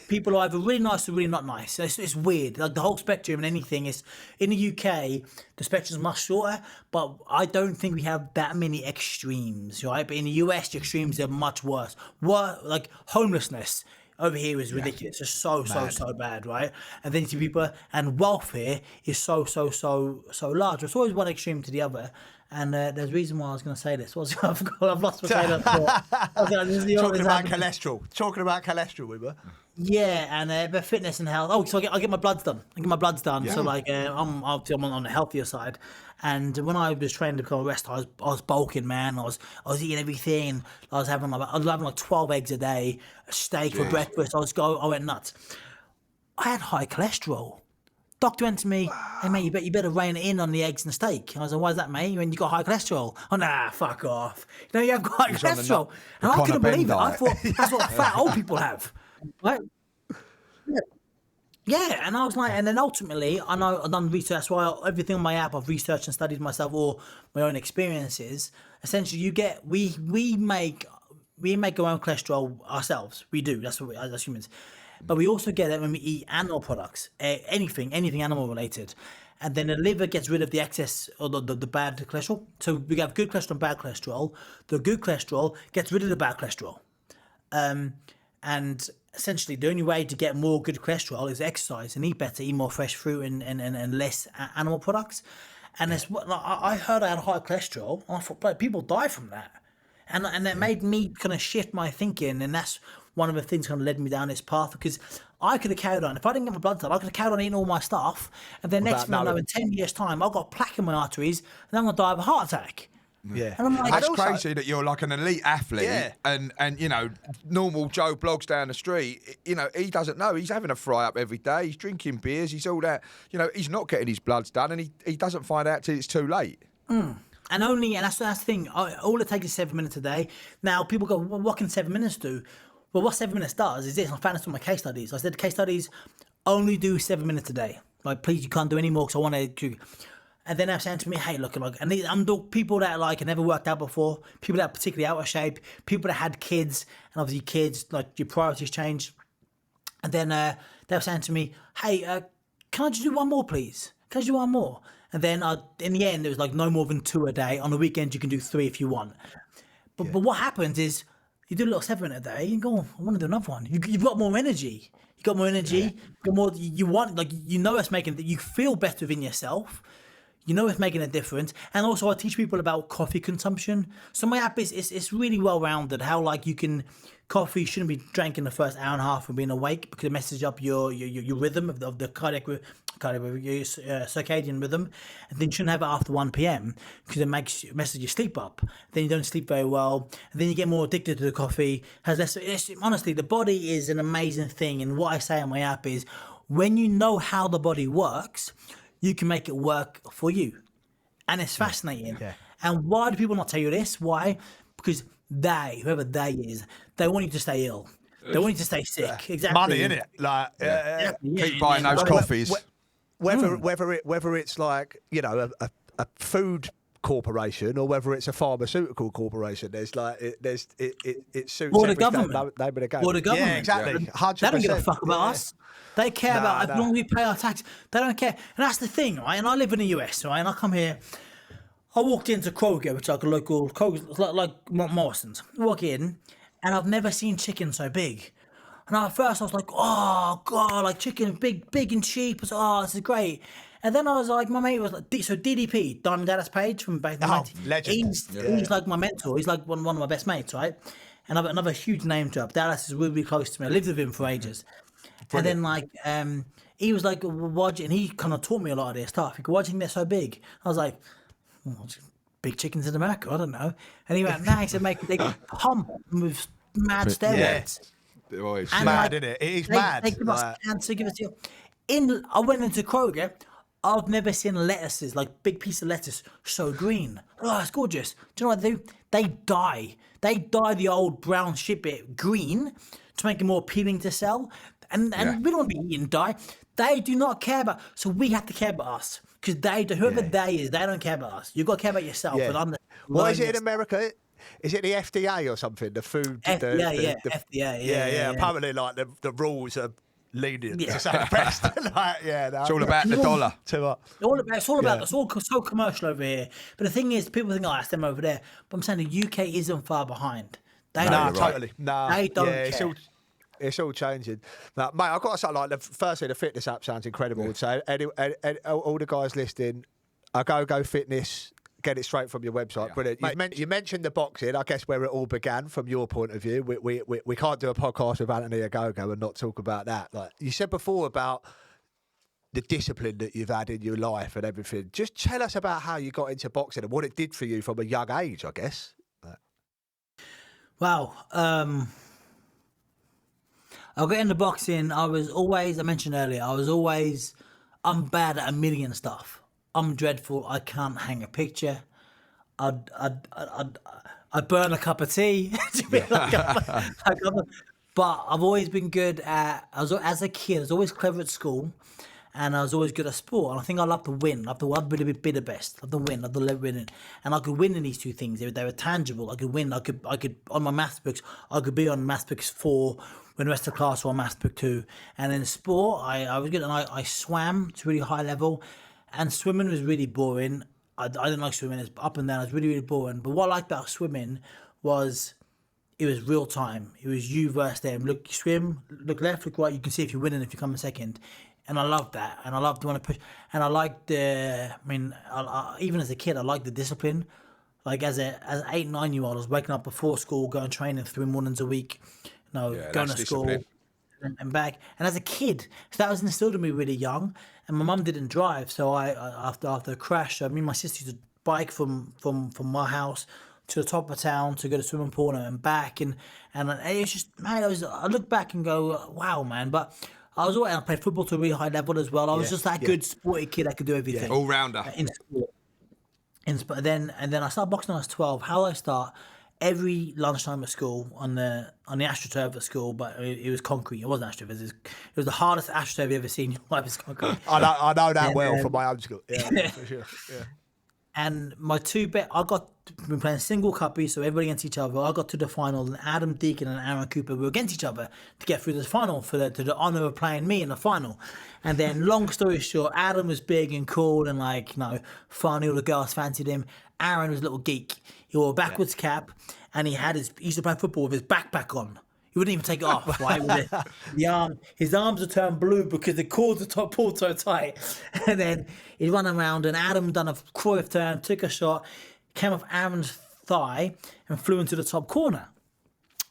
C: people are either really nice or really not nice. It's weird. Like the whole spectrum and anything is in the UK, the spectrum is much shorter, but I don't think we have that many extremes, right? But in the US, the extremes are much worse. Like homelessness over here is ridiculous. It's so bad, right? And then you see people, and wealth here is so large. It's always one extreme to the other. And there's a reason why I was going to say this. I've lost my train of thought.
A: Talking about cholesterol, we were.
C: Yeah, and but fitness and health. Oh, so I get my bloods done. Yeah. So like I'm on the healthier side. And when I was training to become a wrestler, I was bulking, man. I was eating everything. And I was having like 12 eggs a day, a steak for breakfast. I went nuts. I had high cholesterol. Doctor went to me, hey mate, you better rein it in on the eggs and the steak. I was like, why is that, mate? When you got high cholesterol? Oh nah, fuck off. You have got high cholesterol. And I couldn't believe it. I thought that's what fat old people have. Right? Yeah, and I was like, and then ultimately, I know I've done research. That's why everything on my app I've researched and studied myself or my own experiences. Essentially, we make our own cholesterol ourselves. We do. That's what as humans. but we also get it when we eat animal products, anything animal related. And then the liver gets rid of the excess or the bad cholesterol. So we have good cholesterol and bad cholesterol. The good cholesterol gets rid of the bad cholesterol. And essentially, the only way to get more good cholesterol is exercise and eat better, eat more fresh fruit and less animal products. And it's what I heard I had high cholesterol, and I thought, but people die from that. And that made me kind of shift my thinking, and that's one of the things kind of led me down this path, because I could have carried on. If I didn't get my blood done, I could have carried on eating all my stuff, and then next thing I know, in 10 years' time, I've got plaque in my arteries, and I'm going to die of a heart attack.
A: Yeah.
C: And I'm like,
B: That's crazy that you're like an elite athlete,
A: Yeah.
B: and you know, normal Joe Bloggs down the street, you know, he doesn't know. He's having a fry up every day. He's drinking beers. He's all that. You know, he's not getting his bloods done, and he doesn't find out till it's too late.
C: And that's the thing. All it takes is 7 minutes a day. Now, people go, well, what can 7 minutes do? Well, what 7 minutes does is this. I found this on my case studies. I said, case studies only do 7 minutes a day. Like, please, you can't do any more because I want to. And then they're saying to me, hey, look, like, and I'm the people that like have never worked out before, people that are particularly out of shape, people that had kids, and obviously kids, like your priorities change. And then they were saying to me, hey, can I just do one more, please? Can I just do one more? And then in the end, it was like no more than 2 a day. On the weekend, you can do 3 if you want. But what happens is you do a little 7 a day, you go, I want to do another one. You've got more energy. You got more energy. You got more. You want, like, you know, it's making that you feel better within yourself. You know, it's making a difference. And also, I teach people about coffee consumption. So my app is really well rounded. How like you can. Coffee shouldn't be drank in the first hour and a half of being awake, because it messes up your rhythm of the circadian rhythm, and then you shouldn't have it after 1 p.m. because it messes your sleep up. Then you don't sleep very well, and then you get more addicted to the coffee. Has less. Honestly, the body is an amazing thing, and what I say on my app is, when you know how the body works, you can make it work for you, and it's fascinating. Yeah. And why do people not tell you this? Why? Because whoever they is, they want you to stay ill. They want you to stay sick. Exactly.
A: Money, innit? Like,
B: Keep buying those coffees.
A: Whether it's like, you know, a food corporation or whether it's a pharmaceutical corporation, there's like it suits
C: or the
A: every
C: government.
A: Name of the game.
C: Or the government.
A: Yeah, exactly. 100%.
C: They don't give a fuck about us. They care about as long as we pay our tax. They don't care. And that's the thing, right? And I live in the US, right? And I come here. I walked into Kroger, which is like a local Kroger, like Morrison's. Walk in, and I've never seen chicken so big. And at first I was like, oh god, like chicken, big and cheap. I was like, oh, this is great. And then I was like, my mate was like, so DDP, Diamond Dallas Page from back in the 90s.
A: Legend.
C: He's like my mentor. He's like one of my best mates, right? And I've got another huge name drop. Dallas is really close to me. I lived with him for ages. Brilliant. And then like, he was like, and he kind of taught me a lot of this stuff. He go, why do you think they're so big? I was like, big chickens in America, I don't know. And he went, he said, they pump with mad steroids.
B: Oh, it's
A: mad,
B: mad.
A: isn't it? It is mad.
C: They give us cancer, give us I went into Kroger, I've never seen lettuces, like big piece of lettuce, so green. Oh, it's gorgeous. Do you know what they do? They dye. They dye the old brown shit bit green to make it more appealing to sell. And we don't want to be eating dye. They do not care about, so we have to care about us. Because whoever they is, they don't care about us. You've got to care about yourself.
A: Yeah. What is it in America? Is it the FDA or something? The food?
C: FDA, FDA.
A: Yeah. Apparently, like the rules are lenient to say the best.
B: It's all about the dollar.
C: It's all about it's all so commercial over here. But the thing is, people think, oh, that's them over there. But I'm saying the UK isn't far behind. They don't
A: totally. No,
C: they don't care.
A: It's all changing. Now, mate, I've got to say, like, firstly, the fitness app sounds incredible. Yeah. So, all the guys listening, Ogogo Fitness, get it straight from your website. Yeah. Brilliant. Mate, you mentioned the boxing, I guess, where it all began from your point of view. We can't do a podcast with Anthony Ogogo and not talk about that. Like you said before about the discipline that you've had in your life and everything. Just tell us about how you got into boxing and what it did for you from a young age, I guess.
C: Wow. I got into boxing. I mentioned earlier, I'm bad at a million stuff. I'm dreadful. I can't hang a picture. I'd burn a cup of tea. But I've always been good at, as a kid, I was always clever at school. and I was always good at sport. And I think I love to win. I love to be the best. Love to win. Love to win. And I could win in these two things. They were tangible. I could win. I could on my maths books. I could be on maths books 4 when the rest of the class were on maths book 2. And in sport, I was good. And I swam to really high level, and swimming was really boring. I didn't like swimming. It's up and down. It was really, really boring. But what I liked about swimming was it was real time. It was you versus them. Look, you swim, look left, look right. You can see if you're winning, if you come in second. And I loved that. And I loved to want to push. And I liked even as a kid, I liked the discipline. Like as an 8, 9-year-old, I was waking up before school, going training 3 mornings a week, going to school and back. And as a kid, so that was instilled in me really young. And my mum didn't drive, so I after a crash, me and my sister used to bike from my house to the top of town to go to swimming pool and back, and it was just, man, I look back and go, wow, man. But I played football to a really high level as well. I was just that good sporty kid. I could do everything.
B: All rounder.
C: In sport. Then I started boxing when I was 12. How did I start? Every lunchtime at school on the astroturf at school, but it was concrete. It wasn't astroturf. It was the hardest astroturf you've ever seen in your life. It's concrete.
A: I know that from my own school. Yeah, for sure. Yeah.
C: And my been playing single cuppy, so everybody against each other. I got to the final, and Adam Deacon and Aaron Cooper were against each other to get through the final to the honour of playing me in the final. And then, long story short, Adam was big and cool and funny. All the girls fancied him. Aaron was a little geek. He wore a backwards cap, and he used to play football with his backpack on. He wouldn't even take it off, right? His arms would turn blue because the cords were pulled so tight. And then he'd run around, and Adam done a Cruyff turn, took a shot, came off Aaron's thigh, and flew into the top corner.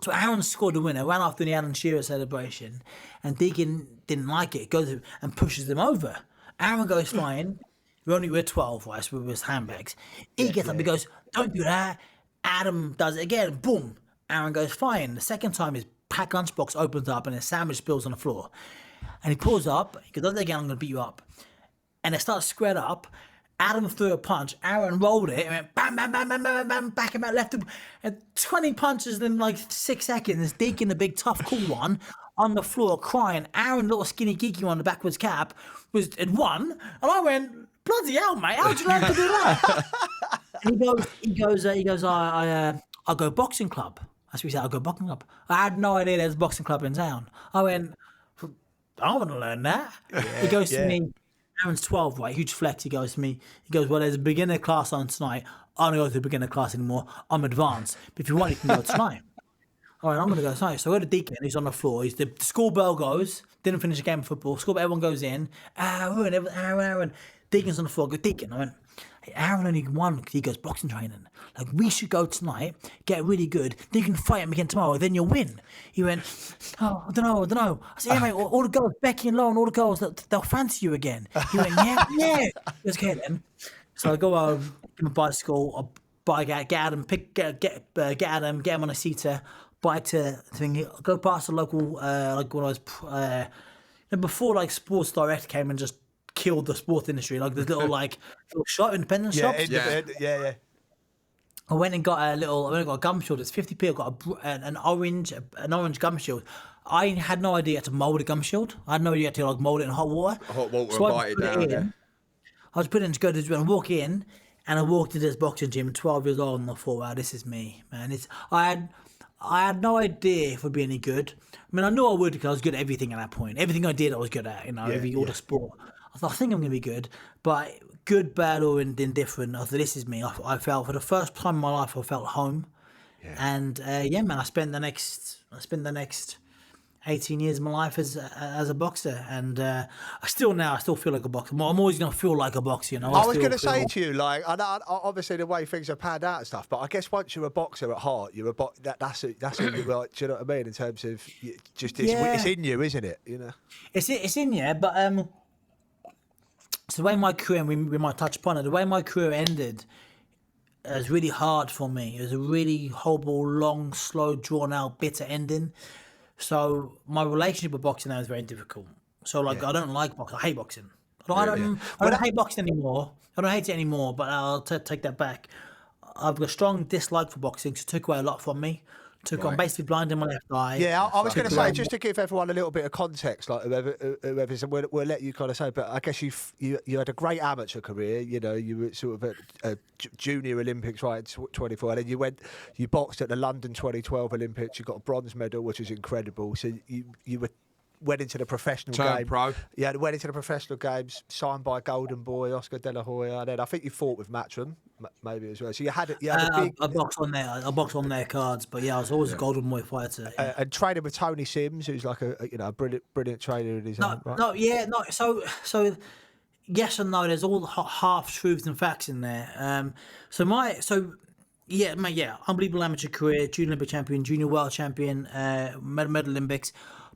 C: So Aaron scored the winner, ran after the Alan Shearer celebration, and Deacon didn't like it. Goes and pushes him over. Aaron goes flying. We're 12, right? So with his handbags. He gets up, he goes, "Don't do that." Adam does it again. Boom. Aaron goes flying. The second time, his packed lunchbox opens up and his sandwich spills on the floor. And he pulls up. He goes, "Don't do it again, I'm going to beat you up." And it starts squared up. Adam threw a punch. Aaron rolled it and went bam, bam, bam, bam, bam, bam, back him out, left him. And 20 punches in 6 seconds. Deacon, the big, tough, cool one, on the floor crying. Aaron, little skinny, geeky one, the backwards cap, had won. And I went, "Bloody hell, mate, how'd you learn to do that?" And he goes, I'll go boxing club. That's what he said, I'll go boxing club. I had no idea there's a boxing club in town. I went, I want to learn that. He goes to me, Aaron's 12, right? Huge flex. He goes to me, well, there's a beginner class on tonight. I don't go to the beginner class anymore. I'm advanced. But if you want, you can go tonight. All right, I'm going to go tonight. So I go to Deacon. He's on the floor. The school bell goes. Didn't finish the game of football. School bell, everyone goes in. Aaron. Deacon's on the floor. I go, "Deacon." I went, "Hey, Aaron only won because he goes boxing training. We should go tonight, get really good. Then you can fight him again tomorrow. Then you'll win." He went, "Oh, I don't know." I said, "Yeah, mate, all the girls, Becky and Lauren, all the girls, they'll fancy you again." He went, "Yeah." He goes, "Okay then." So I go home, give him a bicycle, get Adam, get him on a seater, bike to thing, go past the local, when I was, before Sports Direct came and just killed the sports industry, this little shop, independent shops.
A: Yeah.
C: I went and got a gum shield. It's 50p. I got an orange gum shield. I had no idea how to mold a gum shield. I had no idea how to mold it in hot water.
B: So I bite it down.
C: I was putting it in to go to the gym and walk in, and I walked into this boxing gym, 12 years old, and I thought, wow, this is me, man. I had no idea if it would be any good. I mean, I knew I would because I was good at everything at that point. Everything I did, I was good at. All the sport. I thought, I think I'm going to be good, but good, bad, or indifferent. I thought, this is me. I felt, for the first time in my life, I felt home. Yeah. And man, I spent the next 18 years of my life as a boxer, and I still feel like a boxer. I'm always going to feel like a boxer, I
A: was going to say to you, I know, obviously the way things are panned out and stuff, but I guess once you're a boxer at heart, you're that's who you are. Do you know what I mean? In terms of just it's in you, isn't it?
C: It's in you, but so the way my career, and we might touch upon it, the way my career ended, it was really hard for me. It was a really horrible, long, slow, drawn-out, bitter ending. So my relationship with boxing now is very difficult. So I don't like boxing. I hate boxing. I don't hate boxing anymore. I don't hate it anymore, but I'll take that back. I've got a strong dislike for boxing because it took away a lot from me. took on basically blinding my left eye.
A: Yeah, I was going to say,
C: around-
A: just to give everyone a little bit of context, like whoever's, and we'll let you kind of say, but I guess you had a great amateur career. You know, you were sort of at junior Olympics, right, 24, and then you boxed at the London 2012 Olympics. You got a bronze medal, which is incredible. So you went into the professional game.
B: Pro.
A: Yeah, went into the professional games, signed by Golden Boy, Oscar De La Hoya. And then I think you fought with Matchroom, maybe as well. So you had a big.
C: I boxed on their cards, but yeah, I was always a Golden Boy fighter. Yeah.
A: And training with Tony Sims, who's like a brilliant trainer in his own right.
C: So yes and no. There's all half truths and facts in there. Unbelievable amateur career, junior Olympic champion, junior world champion, medal Olympics.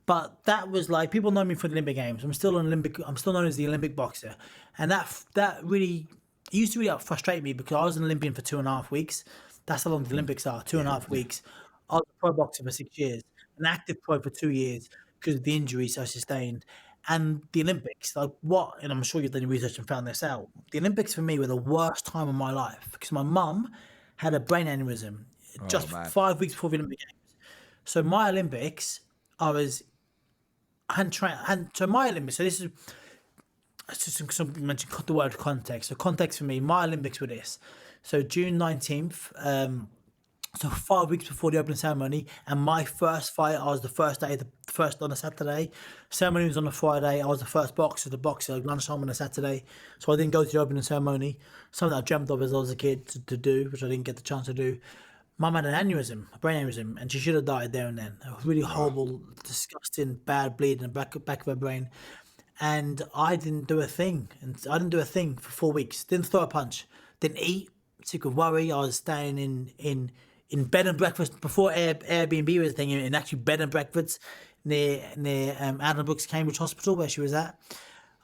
C: But that was like, people know me for the Olympic Games. I'm still known as the Olympic boxer, and that really used to really frustrate me because I was an Olympian for 2.5 weeks. That's how long the Olympics are, 2.5 weeks. I was a pro boxer for 6 years, an active pro for 2 years because of the injuries I sustained. And the Olympics, like what? And I'm sure you've done your research and found this out. The Olympics for me were the worst time of my life because my mum had a brain aneurysm just 5 weeks before the Olympic Games. So my Olympics, so my Olympics. So this is just some mention the word context. So context for me, my Olympics were this. So June 19th. So 5 weeks before the opening ceremony, and my first fight, I was the first on a Saturday. Ceremony was on a Friday. I was the first boxer lunchtime on a Saturday. So I didn't go to the opening ceremony. Something I dreamt of as I was a kid to do, which I didn't get the chance to do. Mum had a brain aneurysm, and she should have died there and then. A really horrible, disgusting, bad bleed in the back of her brain. And I didn't do a thing. For 4 weeks. Didn't throw a punch. Didn't eat. Sick of worry. I was staying in bed and breakfast before Airbnb was a thing. In actually bed and breakfast near Adam Brooks Cambridge Hospital where she was at.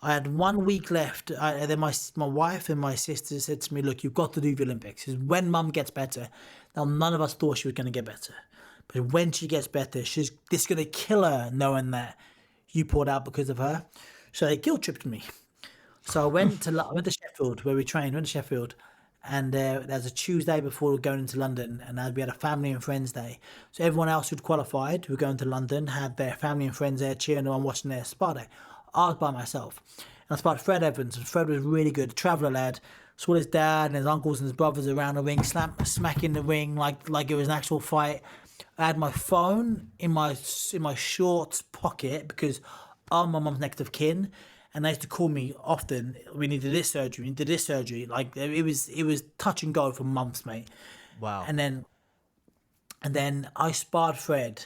C: I had 1 week left. And then my wife and my sister said to me, "Look, you've got to do the Olympics. Because when Mum gets better." Now, none of us thought she was going to get better. But when she gets better, this is going to kill her knowing that you pulled out because of her. So they guilt tripped me. So I went to Sheffield where we trained. And there's a Tuesday before going into London, and we had a family and friends day. So everyone else who'd qualified, who were going to London, had their family and friends there cheering them on, watching their spar day. I was by myself. And I sparred Fred Evans, and Fred was really good, a traveller lad. Saw his dad and his uncles and his brothers around the ring, smacking the ring like it was an actual fight. I had my phone in my shorts pocket because I'm my mum's next of kin. And they used to call me often. We needed this surgery. Like it was touch and go for months, mate.
A: Wow.
C: And then I sparred Fred.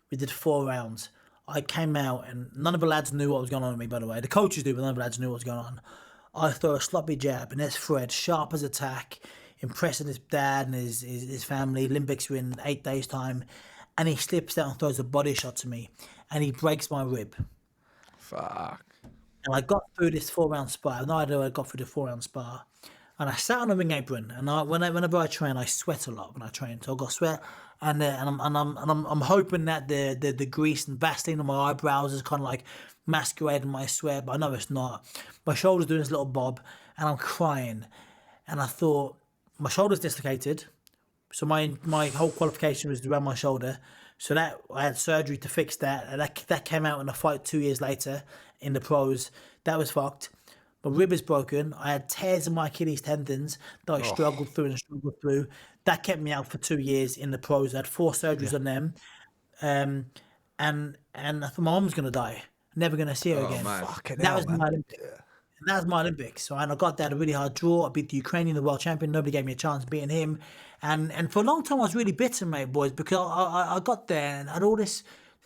C: We did 4 rounds. I came out and none of the lads knew what was going on with me. By the way, the coaches knew, but none of the lads knew what was going on. I throw a sloppy jab, and there's Fred, sharp as a tack, impressing his dad and his family. Olympics were in 8 days' time, and he slips down and throws a body shot to me, and he breaks my rib.
B: Fuck.
C: And I got through this 4-round spar. I have no idea I got through the 4-round spar. And I sat on a ring apron. And whenever I train, I sweat a lot when I train. So I got sweat, and I'm hoping that the grease and Vaseline on my eyebrows is kind of like masquerading my sweat, but I know it's not. My shoulder's doing this little bob, and I'm crying. And I thought my shoulder's dislocated. So my whole qualification was around my shoulder. So that I had surgery to fix that. And that came out in a fight 2 years later in the pros. That was fucked. My rib is broken. I had tears in my Achilles tendons that I struggled through. That kept me out for 2 years in the pros. I had 4 surgeries on them. And I thought my mum's going to die. Never going to see her again.
B: Man.
C: That was my Olympics. And that was my Olympics. So, and I got that a really hard draw. I beat the Ukrainian, the world champion. Nobody gave me a chance beating him. And for a long time, I was really bitter, mate, boys, because I got there and I had all this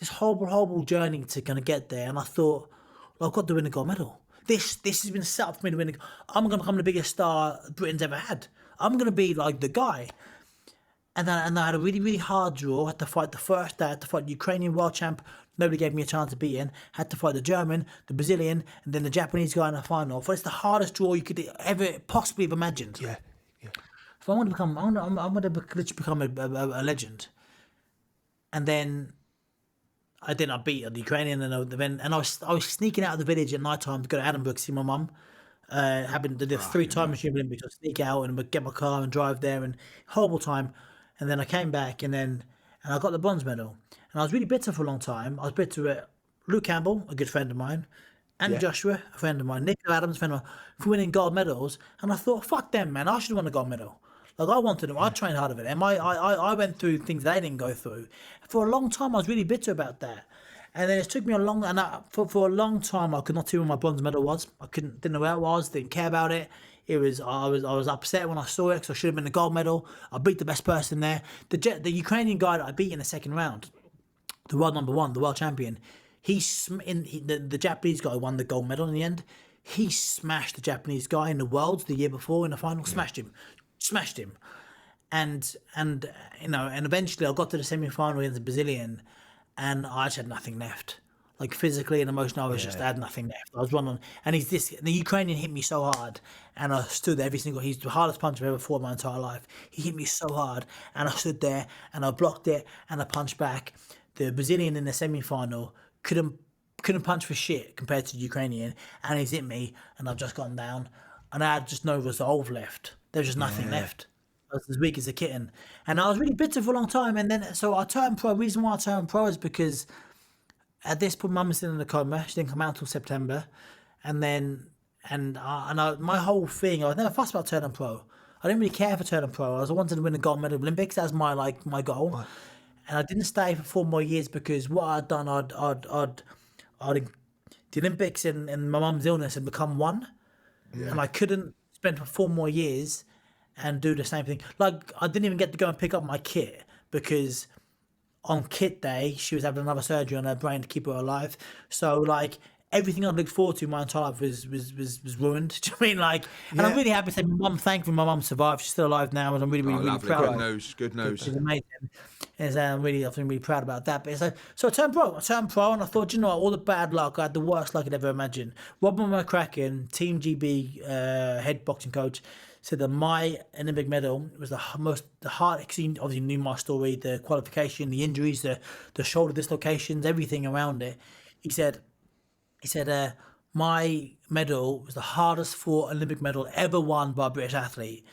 C: horrible journey to kind of get there. And I thought, well, I've got to win the gold medal. This has been set up for me to win. I'm going to become the biggest star Britain's ever had. I'm going to be like the guy. And I had a really, really hard draw. I had to fight the first day. I had to fight the Ukrainian world champ. Nobody gave me a chance to beat him. Had to fight the German, the Brazilian, and then the Japanese guy in the final. It's the hardest draw you could ever possibly have imagined.
A: Yeah.
C: So I'm going to become a legend. And then I beat the Ukrainian, and I was sneaking out of the village at night time to go to Edinburgh to see my mum. Happened to do 3 times in the Olympics. I sneak out and get my car and drive there, and horrible time. And then I came back, and and I got the bronze medal. And I was really bitter for a long time. I was bitter at Luke Campbell, a good friend of mine, and Joshua, a friend of mine, Nick Adams, a friend of mine, for winning gold medals. And I thought, fuck them, man. I should have won a gold medal. Like, I wanted them. I trained hard for them. I went through things they didn't go through. For a long time, I was really bitter about that. And then it took me a long, for a long time, I could not tell where my bronze medal was. Didn't know where it was, didn't care about it. I was upset when I saw it because I should have been the gold medal. I beat the best person there. The Ukrainian guy that I beat in the second round, the world number one, the world champion, the Japanese guy won the gold medal in the end. He smashed the Japanese guy in the Worlds the year before in the final. Smashed him, and eventually I got to the semi-final against the Brazilian, and I just had nothing left. Like, physically and emotionally, I had nothing left. I was running, and the Ukrainian hit me so hard, and I stood there he's the hardest punch I've ever fought in my entire life. He hit me so hard, and I stood there, and I blocked it, and I punched back. The Brazilian in the semi-final couldn't punch for shit compared to the Ukrainian, and he's hit me, and I've just gone down, and I had just no resolve left. There's just nothing left. I was as weak as a kitten, and I was really bitter for a long time. And then, so I turned pro. The reason why I turned pro is because at this point, Mum was still in a coma. She didn't come out until September, and my whole thing, I was never fussed about turning pro. I didn't really care for turning pro. I wanted to win a gold medal at Olympics. That was my goal. Right. And I didn't stay for 4 more years because what I'd done, the Olympics and my mum's illness had become one, and I couldn't spend for 4 more years and do the same thing. Like, I didn't even get to go and pick up my kit because on kit day she was having another surgery on her brain to keep her alive. So, like, everything I looked forward to my entire life was ruined. Do you know what I mean? Like, and I'm really happy to say my mum, thankfully my mum survived. She's still alive now, and I'm really proud.
B: Good news.
C: She's amazing. And I'm really proud about that. But so I turned pro, and I thought, you know what, all the bad luck, I had the worst luck I'd ever imagined. Robin McCracken, Team GB head boxing coach, said that my Olympic medal was the hard, because he obviously knew my story, the qualification, the injuries, the shoulder dislocations, everything around it. He said, my medal was the hardest fought Olympic medal ever won by a British athlete,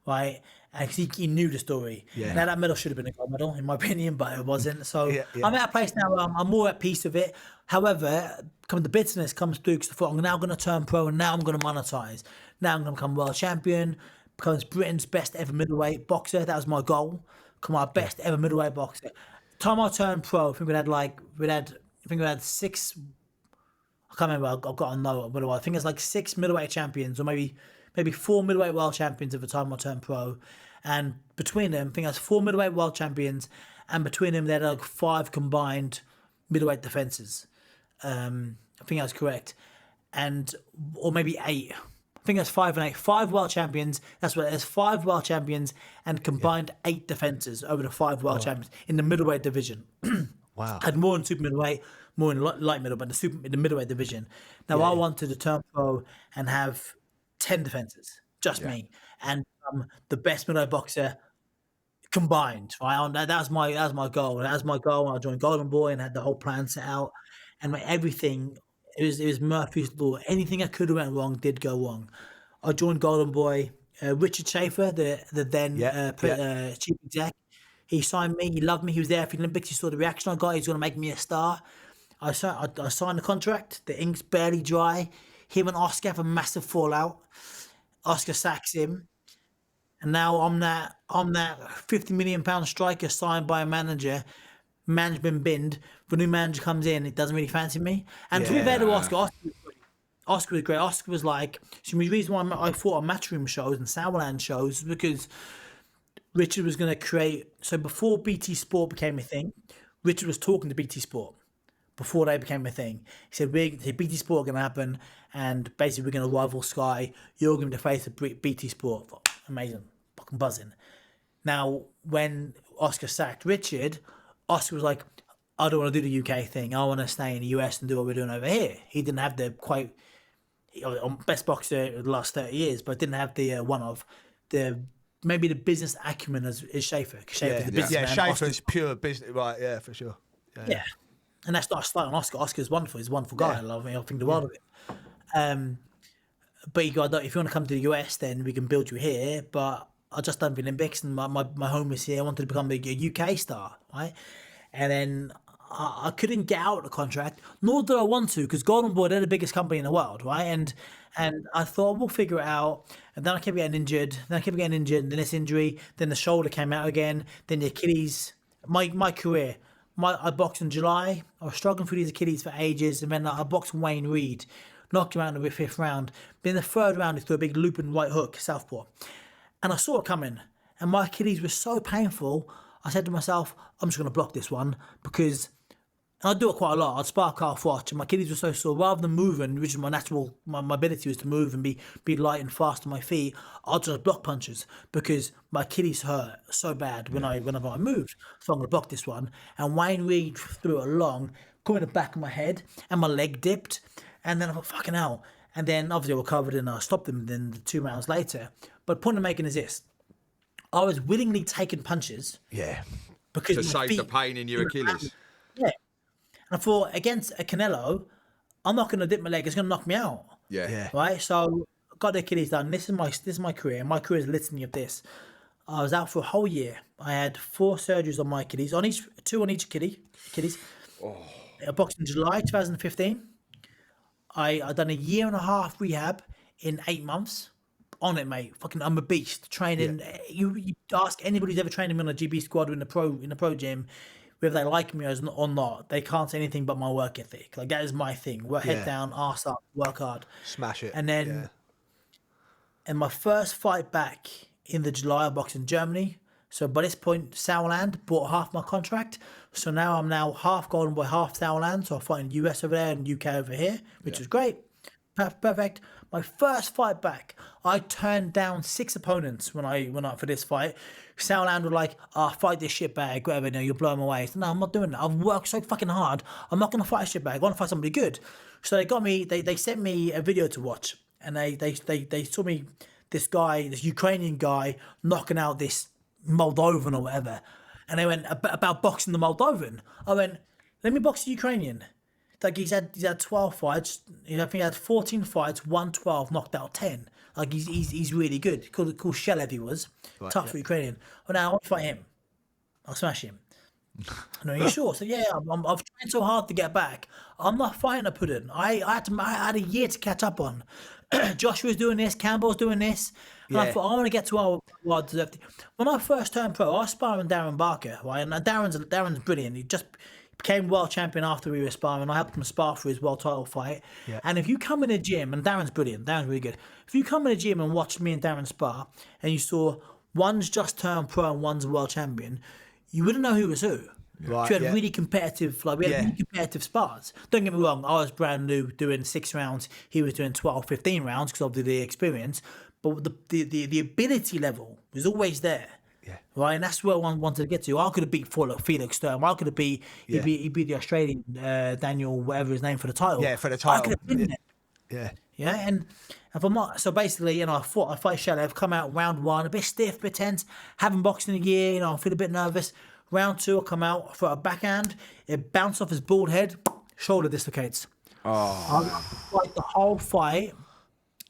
C: right? And he knew the story. Yeah. Now, that medal should have been a gold medal, in my opinion, but it wasn't. So I'm at a place now where I'm more at peace with it. However, the bitterness comes through because I thought, I'm now going to turn pro, and now I'm going to monetize. Now I'm going to become world champion, become Britain's best ever middleweight boxer. That was my goal. Become our best ever middleweight boxer. Time I turned pro, I think we had 6. I can't remember. I've got a note. But I think it's like 6 middleweight champions, or maybe 4 middleweight world champions at the time I turned pro. And between them, I think that's 4 middleweight world champions, and between them they had like 5 combined middleweight defenses. I think that's correct, or maybe 8. I think that's 5 and 8. 5 world champions. That's what it is. 5 world champions and combined 8 defenses over the 5 world champions in the middleweight division.
A: Wow.
C: Had more in super middleweight, more in light middle, but in the middleweight division. Now I wanted to turn pro and have 10 defenses, just me, and the best middleweight boxer combined. Right, that was my goal. That was my goal when I joined Golden Boy and had the whole plan set out, and everything. It was Murphy's law. Anything that could have went wrong did go wrong. I joined Golden Boy. Richard Schaefer, the then chief exec, he signed me. He loved me. He was there for the Olympics. He saw the reaction I got. He was going to make me a star. I signed the contract. The ink's barely dry. Him and Oscar have a massive fallout. Oscar sacks him, and now I'm that £50 million striker signed by a manager. Management binned. The new manager comes in. It doesn't really fancy me. And to be fair to Oscar was great. Oscar was like, so the reason why I fought on Matchroom shows and Sauerland shows is because Richard was going to create. So before BT Sport became a thing, Richard was talking to BT Sport before they became a thing. He said, BT Sport are going to happen, and basically we're going to rival Sky. You're going to be the face of BT Sport. Amazing. Fucking buzzing. Now, when Oscar sacked Richard, Oscar was like, I don't want to do the UK thing. I want to stay in the US and do what we're doing over here. He didn't have the best boxer in the last 30 years, but didn't have the maybe the business acumen as Schaefer. Schaefer's the businessman.
A: Schaefer's pure business, right? Yeah, for sure. Yeah.
C: And that's not a slight on Oscar. Oscar's wonderful. He's a wonderful guy. I love him. I think the world of him. But if you want to come to the US, then we can build you here. But I just done the Olympics, and my home is here. I wanted to become a UK star, right? And then I couldn't get out of the contract, nor did I want to, because Golden Boy, they're the biggest company in the world, right? And I thought we'll figure it out. And then I kept getting injured. Then this injury. Then the shoulder came out again. Then the Achilles. My career. I boxed in July. I was struggling through these Achilles for ages, and then I boxed Wayne Reed, knocked him out in the 5th round. But in the 3rd round, he threw a big looping right hook, southpaw, and I saw it coming. And my Achilles was so painful. I said to myself, I'm just going to block this one, because I do it quite a lot. I'd spar calf watch, and my Achilles were so sore. Rather than moving, which is my natural, my ability was to move and be light and fast on my feet, I'd just block punches, because my Achilles hurt so bad whenever I moved. So I'm going to block this one. And Wayne Reed threw it long, caught in the back of my head, and my leg dipped. And then I thought, fucking hell. And then obviously I recovered, and I stopped them then 2 rounds later. But the point I'm making is this. I was willingly taking punches.
A: Yeah.
C: Because
B: To save the pain in your Achilles.
C: Yeah. And I thought, against a Canelo, I'm not going to dip my leg. It's going to knock me out.
B: Yeah.
C: Right? So I got the Achilles done. This is my career. My career is a litany of this. I was out for a whole year. I had 4 surgeries on my Achilles, 2 on each Achilles. I boxed in July 2015. I done a 1.5 year rehab in 8 months. On it, mate. Fucking, I'm a beast. Training. Yeah. You ask anybody who's ever trained me on a GB squad or in the pro gym, whether they like me or not, they can't say anything but my work ethic. Like, that is my thing. Work head down, arse up, work hard,
A: smash it.
C: And then, and my first fight back in the July, I boxed in Germany. So by this point, Sauerland bought half my contract. So now I'm half Golden Boy, half Sauerland. So I fight in US over there and UK over here, which was great. Perfect. My first fight back, I turned down 6 opponents when I went up for this fight. Sauerland were like, fight this shitbag, whatever, you'll blow him away. So, no, I'm not doing that. I've worked so fucking hard. I'm not going to fight a shitbag. I want to fight somebody good. So they got me, they sent me a video to watch. And they saw me, this Ukrainian guy, knocking out this Moldovan or whatever. And they went, about boxing the Moldovan. I went, let me box the Ukrainian. Like, he's had 12 fights. I think he had 14 fights, won 12, knocked out 10. Like, he's really good. Cool Shelev he was. Right, tough for Ukrainian. Well, now I want to fight him. I'll smash him. No, are you sure? So yeah, I've trained so hard to get back. I'm not fighting a pudding. I had a year to catch up on. Joshua's doing this, Campbell's doing this. And I thought, I want to get to what I deserve. When I first turned pro, I was sparring Darren Barker, right? And Darren's brilliant. He just became world champion after we were sparring. I helped him spar for his world title fight. Yeah. And if you come in a gym, and Darren's brilliant, Darren's really good. If you come in a gym and watch me and Darren spar, and you saw one's just turned pro and one's a world champion, you wouldn't know who was who. Right, we had really competitive, really competitive spars. Don't get me wrong, I was brand new doing 6 rounds. He was doing 12, 15 rounds because of the experience. But the ability level was always there. Yeah. Right, and that's where one wanted to get to. I could have beat Felix Sturm. I could have beat he beat the Australian Daniel, whatever his name, for the title.
A: Yeah, for the title.
C: I could have been there.
A: Yeah.
C: Yeah, and if I'm not, so basically, I fight Shelev, come out round 1, a bit stiff, a bit tense, haven't boxed in a year, I feel a bit nervous. Round 2, I come out for a backhand, it bounced off his bald head, shoulder dislocates. I fight the whole fight.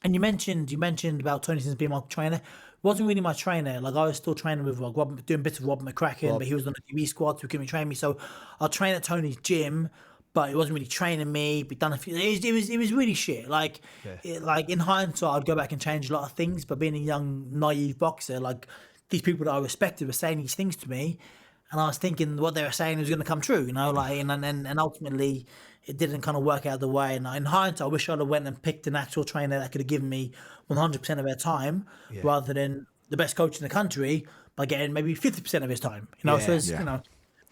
C: And you mentioned about Tony Sims being my trainer. Wasn't really my trainer. Like, I was still training with doing bits of Robert McCracken, but he was on the TV squad, so he couldn't train me. So I trained at Tony's gym, but he wasn't really training me. But done a few. It was really shit. Like, like in hindsight, I'd go back and change a lot of things. But being a young, naive boxer, like, these people that I respected were saying these things to me, and I was thinking what they were saying was going to come true. Like, and ultimately, it didn't kind of work out the way. And in hindsight, I wish I'd have went and picked an actual trainer that could have given me 100% of their time, rather than the best coach in the country by getting maybe 50% of his time. So there's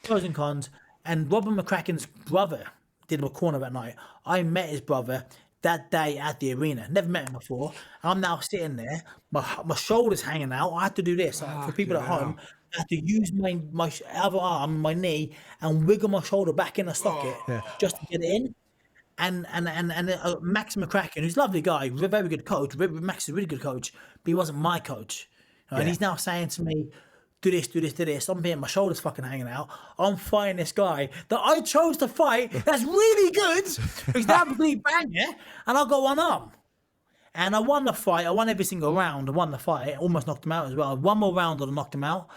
C: pros and cons. And Robert McCracken's brother did a corner that night. I met his brother that day at the arena. Never met him before. I'm now sitting there, my shoulders hanging out. I had to do this for people at home. I had to use my other arm, my knee, and wiggle my shoulder back in the socket just to get it in. And Max McCracken, who's a lovely guy, a very good coach. Max is a really good coach, but he wasn't my coach. And he's now saying to me, do this, do this, do this. I'm being, my shoulders fucking hanging out. I'm fighting this guy that I chose to fight that's really good. He's an absolute banger, and I've got one arm. And I won the fight. I won every single round. I won the fight. Almost knocked him out as well. One more round, I'd have knocked him out,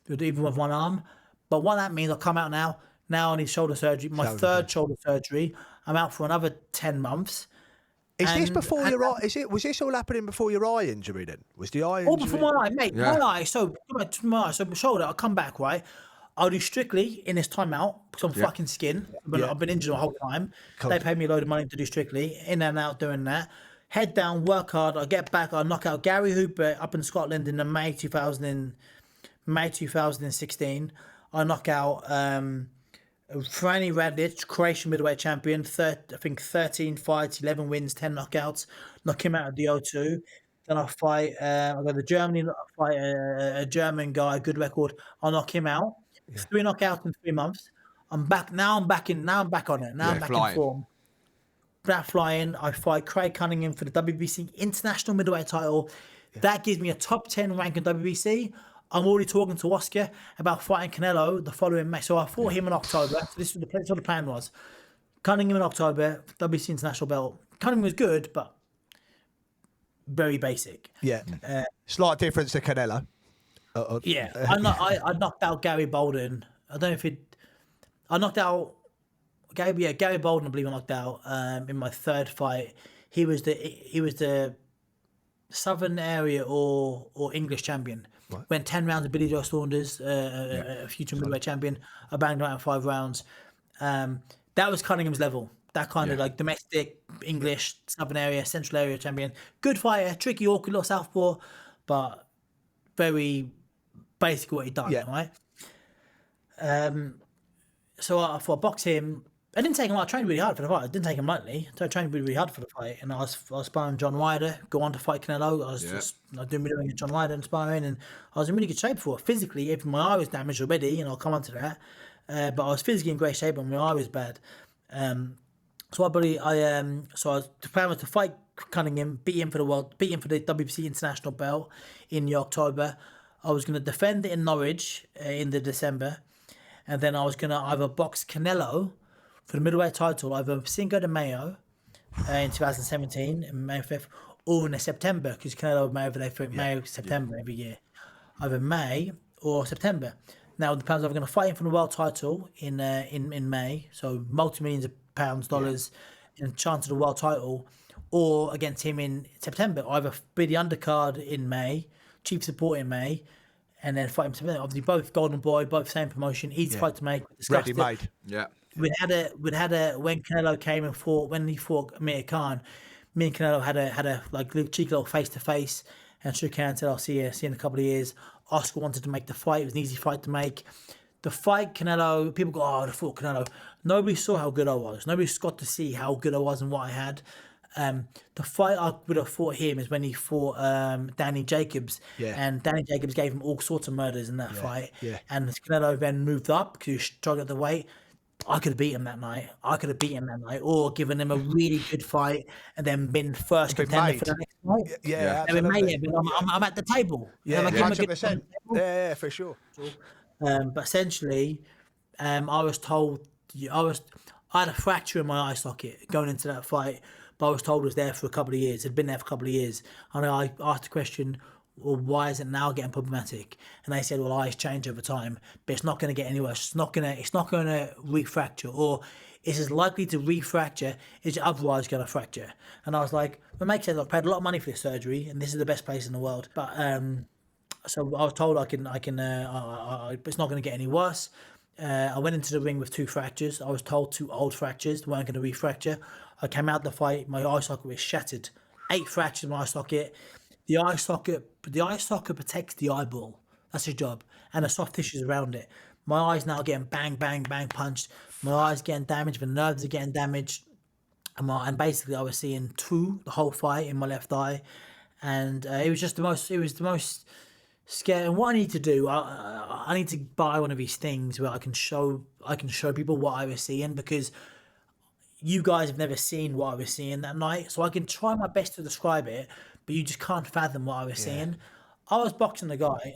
C: even with one arm. But what that means, I'll come out now. Now I need shoulder surgery. My third shoulder surgery. I'm out for another 10 months.
A: Is this before your eye? Was this all happening before your eye injury? Then was the eye injury?
C: All before my eye, mate. My eye. So my shoulder. I'll come back, right. I'll do strictly in this timeout because I'm fucking skinned. But I've been injured the whole time. Cool. They paid me a load of money to do strictly in and out doing that. Head down, work hard. I'll get back. I'll knock out Gary Hooper up in Scotland in the May 2016. I'll knock out Franny Radlich, Croatian middleweight champion. I think 13 fights, 11 wins, 10 knockouts. Knock him out of the O2. Then I'll fight. I'll go to Germany. I'll fight a German guy, good record. I'll knock him out. 3 knockouts in 3 months. I'm back now. I'm back on it. Now I'm back in form. Back flying. I fight Craig Cunningham for the WBC International Middleweight title. That gives me a top 10 rank in WBC. I'm already talking to Oscar about fighting Canelo the following May. So I fought him in October. So this was what the plan was. Cunningham in October, WBC International belt. Cunningham was good, but very basic.
A: Yeah. Slight difference to Canelo.
C: I knocked out Gary Bolden. I don't know if I knocked out Gary Bolden, I believe I knocked out in my third fight. He was the Southern Area or English champion. Right. Went 10 rounds with Billy Joe Saunders, a future middleweight champion. I banged him out in 5 rounds. That was Cunningham's level. That kind of like domestic, English, Southern Area, Central Area champion. Good fighter, tricky, awkward little southpaw, but very basic what he done, right? So I thought, box him. I didn't take him. I trained really hard for the fight. I didn't take him lightly. So I trained really hard for the fight, and I was sparring John Ryder, go on to fight Canelo. I was doing really with John Ryder and sparring, and I was in really good shape for it. Physically, even my eye was damaged already, and I'll come on to that. But I was physically in great shape, and my eye was bad. So the plan was to fight Cunningham, beat him for the WBC International belt in October. I was going to defend it in Norwich in the December, and then I was going to either box Canelo for the middleweight title, either Cinco de Mayo in 2017, in May 5th, or in September, because Canelo May over there for September every year, either May or September. Now the plans are going to fight him for the world title in May, so multi-millions of pounds, dollars, and chance of the world title, or against him in September, either be the undercard in May, chief support in May, and then fight him in September. Obviously, both Golden Boy, both same promotion, easy fight to make.
A: Ready made. Yeah.
C: When Canelo came and fought, when he fought Amir Khan, me and Canelo had a like cheeky little face to face and shook hands, said I'll see you in a couple of years. Oscar wanted to make the fight. It was an easy fight to make. The fight, Canelo, people go, I fought Canelo. Nobody saw how good I was. Nobody got to see how good I was and what I had. The fight I would have fought him is when he fought Danny Jacobs. Yeah. And Danny Jacobs gave him all sorts of murders in that fight. Yeah. And Canelo then moved up because he struggled at the weight. I could have beat him that night. Or given him a really good fight and then been first contender for the next fight.
A: Yeah.
C: I'm at the table.
A: Yeah, 100%. Yeah, for sure.
C: But essentially, I was told I had a fracture in my eye socket going into that fight, but I was told it was there for a couple of years. It had been there for a couple of years. And I asked the question, well, why is it now getting problematic? And they said, well, eyes change over time, but it's not going to get any worse. It's not going to refracture, or it's as likely to refracture as it otherwise going to fracture. And I was like, well, it makes sense. I've paid a lot of money for this surgery, and this is the best place in the world. But so I was told it's not going to get any worse. I went into the ring with 2 fractures. I was told 2 old fractures weren't going to refracture. I came out the fight, my eye socket was shattered. 8 fractures in my eye socket. The eye socket protects the eyeball. That's his job. And the soft tissues around it. My eye's now getting bang, bang, bang punched. My eye's getting damaged. The nerves are getting damaged. And basically I was seeing 2 the whole fight in my left eye. And it was the most scary. And what I need to do, I need to buy one of these things where I can show people what I was seeing, because you guys have never seen what I was seeing that night. So I can try my best to describe it, but you just can't fathom what I was seeing. I was boxing the guy.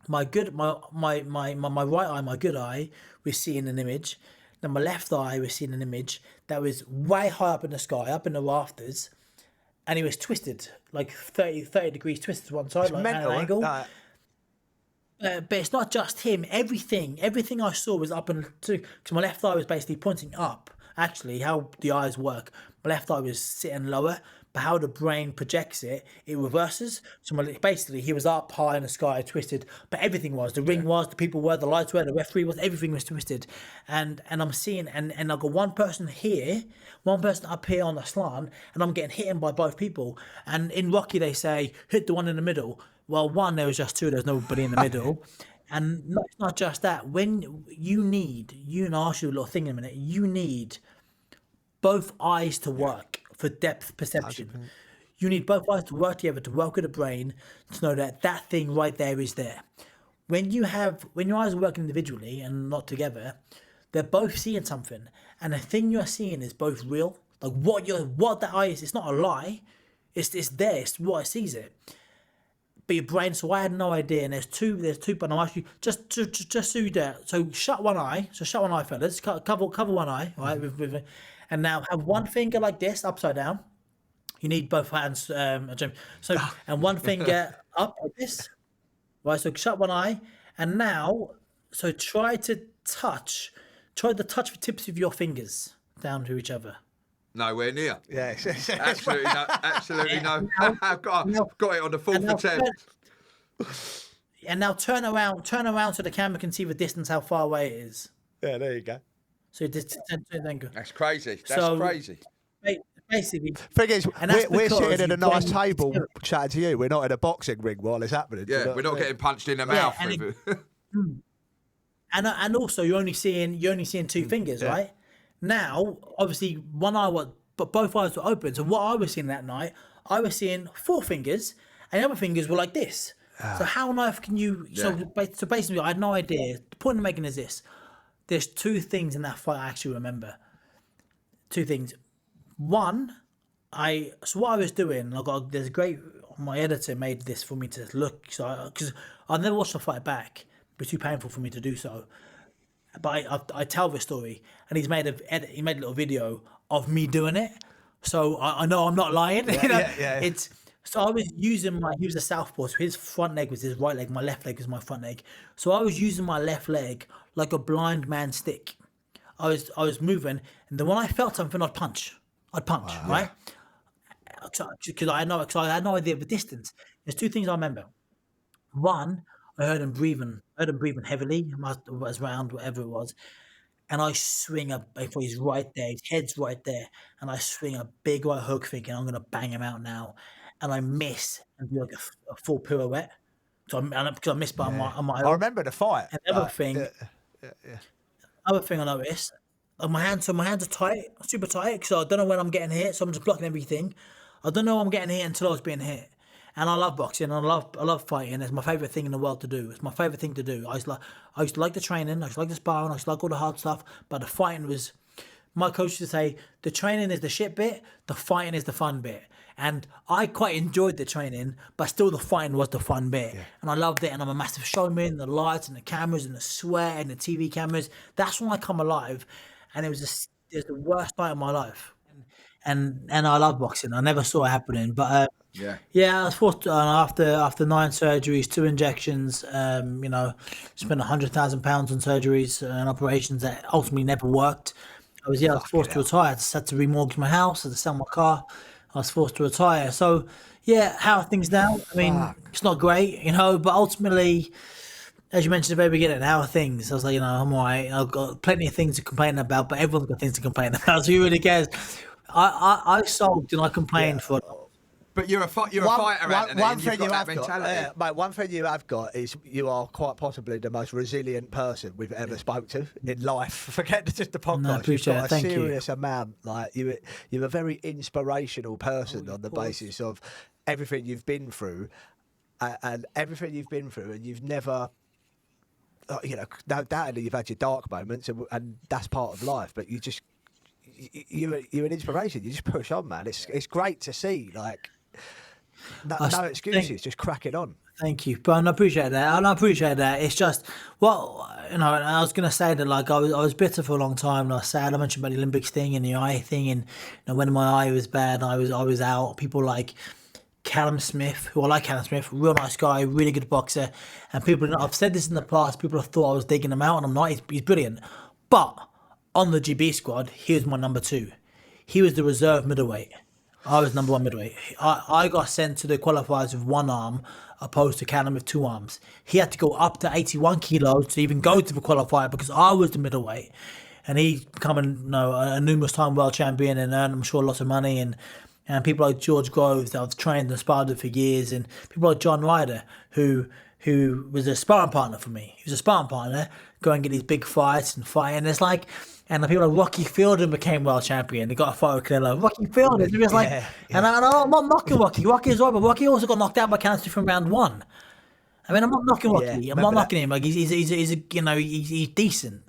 C: My right eye, my good eye, was seeing an image. Then my left eye was seeing an image that was way high up in the sky, up in the rafters, and it was twisted, like 30 degrees twisted to one side, like at an angle. But it's not just him. Everything I saw was up and to, because my left eye was basically pointing up. Actually, how the eyes work, my left eye was sitting lower, but how the brain projects it, it reverses. So basically, he was up high in the sky, twisted, but everything was. The ring was, the people were, the lights were, the referee was, everything was twisted. And I'm seeing, and I've got one person here, one person up here on the slant, and I'm getting hit by both people. And in Rocky, they say, hit the one in the middle. Well, one, there was just two, there's nobody in the middle. And not just that, when and I'll ask you a little thing in a minute, you need both eyes to work for depth perception. 100%. You need both eyes to work together, to work with the brain, to know that that thing right there is there. When your eyes are working individually and not together, they're both seeing something. And the thing you're seeing is both real. Like what that eye is, it's not a lie. It's there, it's what it sees it. But your brain, so I had no idea. And there's two, but I'll ask you, just so you do that. So shut one eye, fellas. Cover one eye, right? And now have one finger like this, upside down. You need both hands, so and one finger up like this, right? So shut one eye, and now, so try to touch the tips of your fingers down to each other.
B: Nowhere near.
A: Yeah,
B: absolutely no. Absolutely no. I've got it on the fourth attempt.
C: And now turn around so the camera can see the distance, how far away it is.
A: Yeah, there you go.
C: So then go.
B: That's crazy. That's crazy.
C: Basically,
A: thing is, we're sitting at a nice table chatting to you. We're not in a boxing ring while it's happening.
B: Yeah, we're not getting punched in the mouth.
C: And also you're only seeing two fingers, right? Now, obviously, one eye but both eyes were open. So what I was seeing that night, I was seeing 4 fingers, and the other fingers were like this. So how on earth can you? Yeah. So basically, I had no idea. The point I'm making is this: there's 2 things in that fight I actually remember. 2 things. One, what I was doing, there's a great. My editor made this for me to look, because I never watched the fight back. It was too painful for me to do so. But I tell the story, and he made a little video of me doing it, so I know I'm not lying. It's so I was using he was a southpaw, so his front leg was his right leg, my left leg was my front leg. So I was using my left leg like a blind man's stick. I was moving, and then when I felt something, I'd punch, right? Because I had no idea of the distance. There's 2 things I remember. One, I heard him breathing heavily, was around, whatever it was. And I swing he's right there, his head's right there. And I swing a big right hook thinking, I'm going to bang him out now. And I miss and do like a full pirouette. So because I missed by a mile.
A: I remember the fight.
C: And the other thing I noticed, my hands are tight, super tight, because I don't know when I'm getting hit. So I'm just blocking everything. I don't know I'm getting hit until I was being hit. And I love boxing. I love fighting. It's my favorite thing in the world to do. It's my favorite thing to do. I used to like the training. I used to like the sparring. I used to like all the hard stuff. But the fighting was. My coach used to say the training is the shit bit. The fighting is the fun bit. And I quite enjoyed the training, but still the fighting was the fun bit. Yeah. And I loved it. And I'm a massive showman. The lights and the cameras and the sweat and the TV cameras. That's when I come alive. And it was the worst night of my life. And I love boxing. I never saw it happening, but. I was forced to, after 9 surgeries, 2 injections, spent £100,000 on surgeries and operations that ultimately never worked. I was forced to retire. I had to remortgage my house, I had to sell my car. I was forced to retire. So, how are things now? I mean, it's not great, but ultimately, as you mentioned at the very beginning, how are things? I was like, I'm all right. I've got plenty of things to complain about, but everyone's got things to complain about. So who really cares? I sulked and I complained for.
B: But you're a fighter, Anthony.
A: One thing
B: you have got,
A: mate. One thing you have got is you are quite possibly the most resilient person we've ever spoke to in life. Forget just the podcast.
C: No, I appreciate
A: You've got
C: it.
A: a serious amount. Like you're a very inspirational person on the basis of everything you've been through, and you've never. No doubt you've had your dark moments, and that's part of life. But you're an inspiration. You just push on, man. It's great to see. Like. No excuses, just crack it on.
C: Thank you, but I appreciate that. And I appreciate that. It's just, well, I was gonna say that like I was bitter for a long time. And I was sad. I mentioned about the Olympics thing and the eye thing, and when my eye was bad, I was out. People like Callum Smith, who I like Callum Smith, real nice guy, really good boxer, and people. I've said this in the past. People have thought I was digging him out, and I'm not. He's brilliant, but on the GB squad, he was my number 2. He was the reserve middleweight. I was number 1 middleweight. I got sent to the qualifiers with 1 arm, opposed to Callum with 2 arms. He had to go up to 81 kilos to even go to the qualifier because I was the middleweight. And he's become a numerous time world champion and earned, I'm sure, lots of money. And people like George Groves that I've trained and sparred with for years, and people like John Ryder, who was a sparring partner for me. He was a sparring partner, go and get these big fights and fight. And it's like, and the people like Rocky Fielding became world champion. They got a fight with Canelo. Rocky Fielding, it was like, and I'm not knocking Rocky. Rocky is right, but Rocky also got knocked out by counter from round 1. I mean, I'm not knocking Rocky. I'm not knocking him. Like he's decent.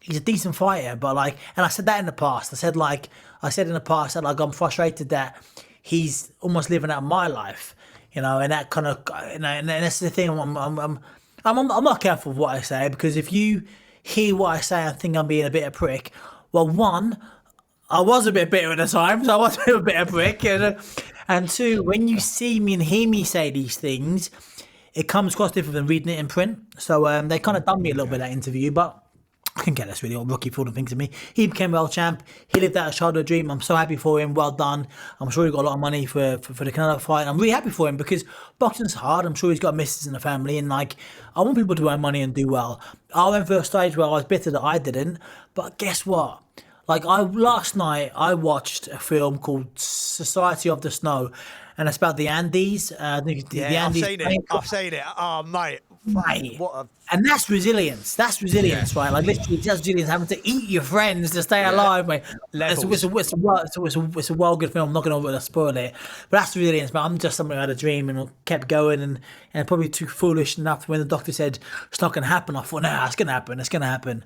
C: He's a decent fighter, but like, and I said that in the past. I said in the past that like I'm frustrated that he's almost living out my life, and that kind of, and that's the thing. I'm not careful with what I say, because if you hear what I say and think I'm being a bit of a prick, well, 1, I was a bit bitter at the time, so I was a bit of a prick, and 2, when you see me and hear me say these things, it comes across different than reading it in print. So they kind of done me a little bit that interview, but I can get this really what Rocky Fielding thinks of me. He became world champ. He lived out a childhood dream. I'm so happy for him. Well done. I'm sure he got a lot of money for the Canelo fight. I'm really happy for him because boxing's hard. I'm sure he's got misses in the family, and like I want people to earn money and do well. I went through a stage where I was bitter that I didn't, but guess what? Like last night I watched a film called Society of the Snow, and it's about the Andes. The Andes.
A: I've seen it. Oh, mate.
C: Right. And that's resilience. Right? Like literally just resilience, having to eat your friends to stay alive, mate. It's a well good film. I'm not going to spoil it. But that's resilience, man. I'm just somebody who had a dream and kept going and probably too foolish enough when the doctor said it's not going to happen. I thought, no, it's going to happen.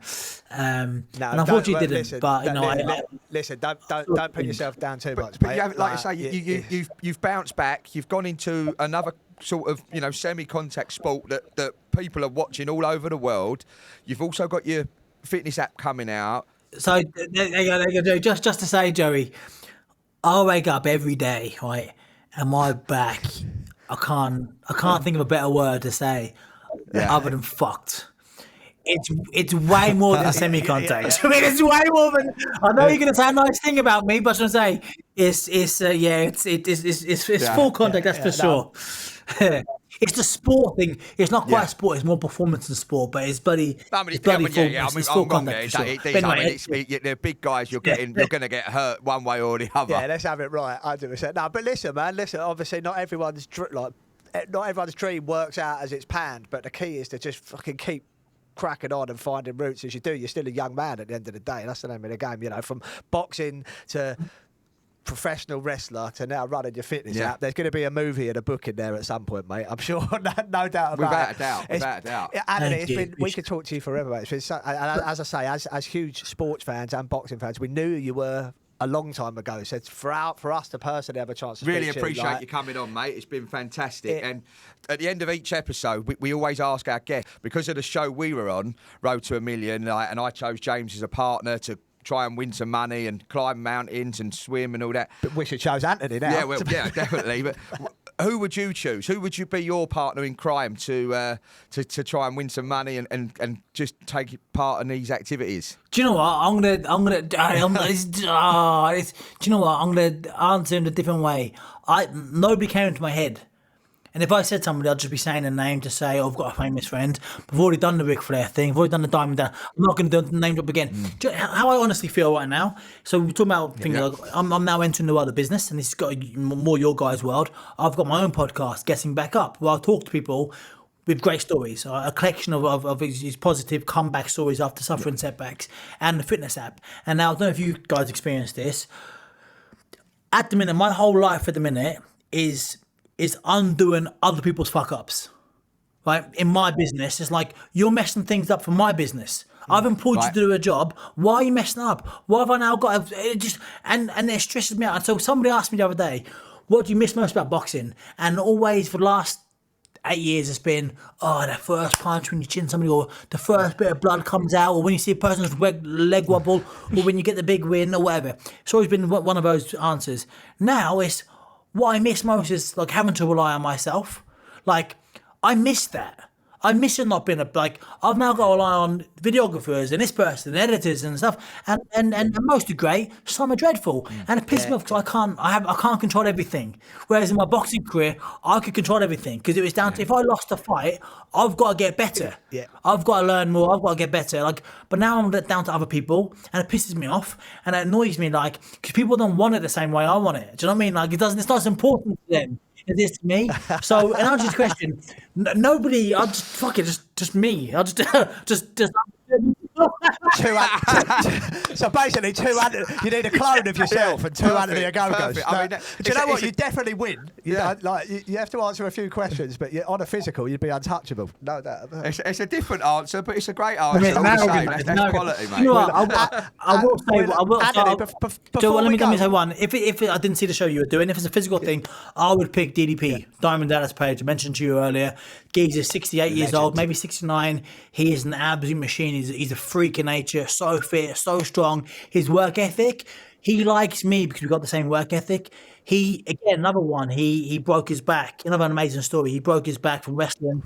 C: And unfortunately it didn't.
A: Listen,
C: but
A: don't put yourself down too much,
B: but
A: mate.
B: you have, like I say, you've bounced back. You've gone into another sort of semi-contact sport that people are watching all over the world. You've also got your fitness app coming out.
C: So there you go. Just to say, Joey, I wake up every day, right, and my back, I can't think of a better word to say other than fucked. It's way more than semi-contact. I mean, it's way more than. I know you're gonna say a nice thing about me, but I'm gonna say it's full contact. That's for sure. It's the sport thing. It's not quite sport. It's more performance than sport, but it's bloody. It's full contact.
B: They're big guys. You're going to get hurt one way or the other.
A: Yeah, let's have it right. 100%. No, but listen, man. Listen, obviously, not everyone's dream works out as it's planned, but the key is to just fucking keep cracking on and finding routes as you do. You're still a young man at the end of the day. That's the name of the game. From boxing to professional wrestler to now running your fitness app. There's going to be a movie and a book in there at some point, mate. I'm sure, no doubt about it.
B: Without a doubt.
A: Anthony, we could talk to you forever, mate. It's been as I say, as huge sports fans and boxing fans, we knew you were a long time ago. So it's for us to personally have a chance to
B: really appreciate you coming on, mate. It's been fantastic. And at the end of each episode, we always ask our guests, because of the show we were on, Road to a Million, and I chose James as a partner to try and win some money and climb mountains and swim and all that.
A: But we should chose Anthony now.
B: Yeah, definitely. But who would you choose? Who would you be your partner in crime to try and win some money and just take part in these activities?
C: Do you know what? Do you know what? I'm gonna answer in a different way. Nobody came into my head. And if I said somebody, I'd just be saying a name to say, I've got a famous friend. We've already done the Ric Flair thing. We've already done the Diamond Down. I'm not going to do the name drop again. Do you know how I honestly feel right now? So we're talking about things like I'm now entering the world of business, and this has got more your guys' world. I've got my own podcast, Getting Back Up, where I talk to people with great stories, a collection of his positive comeback stories after suffering setbacks, and the fitness app. And now, I don't know if you guys experienced this. At the minute, my whole life at the minute is undoing other people's fuck-ups, right? In my business, it's like, you're messing things up for my business. I've employed you to do a job. Why are you messing up? Why have I now got it just and it stresses me out. And so somebody asked me the other day, what do you miss most about boxing? And always for the last 8 years, it's been, that first punch when you chin somebody, or the first bit of blood comes out, or when you see a person's leg wobble, or when you get the big win, or whatever. It's always been one of those answers. Now it's, what I miss most is like having to rely on myself. Like, I miss that. I miss it not being I've now got to rely on videographers and this person, and editors and stuff, and most are great, some are dreadful, and it pisses me off because I can't control everything. Whereas in my boxing career, I could control everything because it was down to, if I lost a fight, I've got to get better.
A: Yeah.
C: I've got to learn more. I've got to get better. But now I'm down to other people, and it pisses me off, and it annoys me, because people don't want it the same way I want it. Do you know what I mean? It's not as important to them. It is to me. So, and answer this question, nobody. I'll just fuck it. Just me. I'll just.
A: So basically, you need a clone of yourself and two Anthony Ogogos. Do you know what? You definitely win. You have to answer a few questions, but on a physical, you'd be untouchable. No doubt.
B: It's a different answer, but it's a great answer. That's quality, mate.
C: You know what? I will say. Let me say one. If I didn't see the show you were doing, if it's a physical thing, I would pick DDP, Diamond Dallas Page. I mentioned to you earlier. Geezer's 68 years old, maybe 69. He is an absolute machine. He's a freak of nature, so fit, so strong. His work ethic, he likes me because we've got the same work ethic. Another one, he broke his back. Another amazing story. He broke his back from wrestling,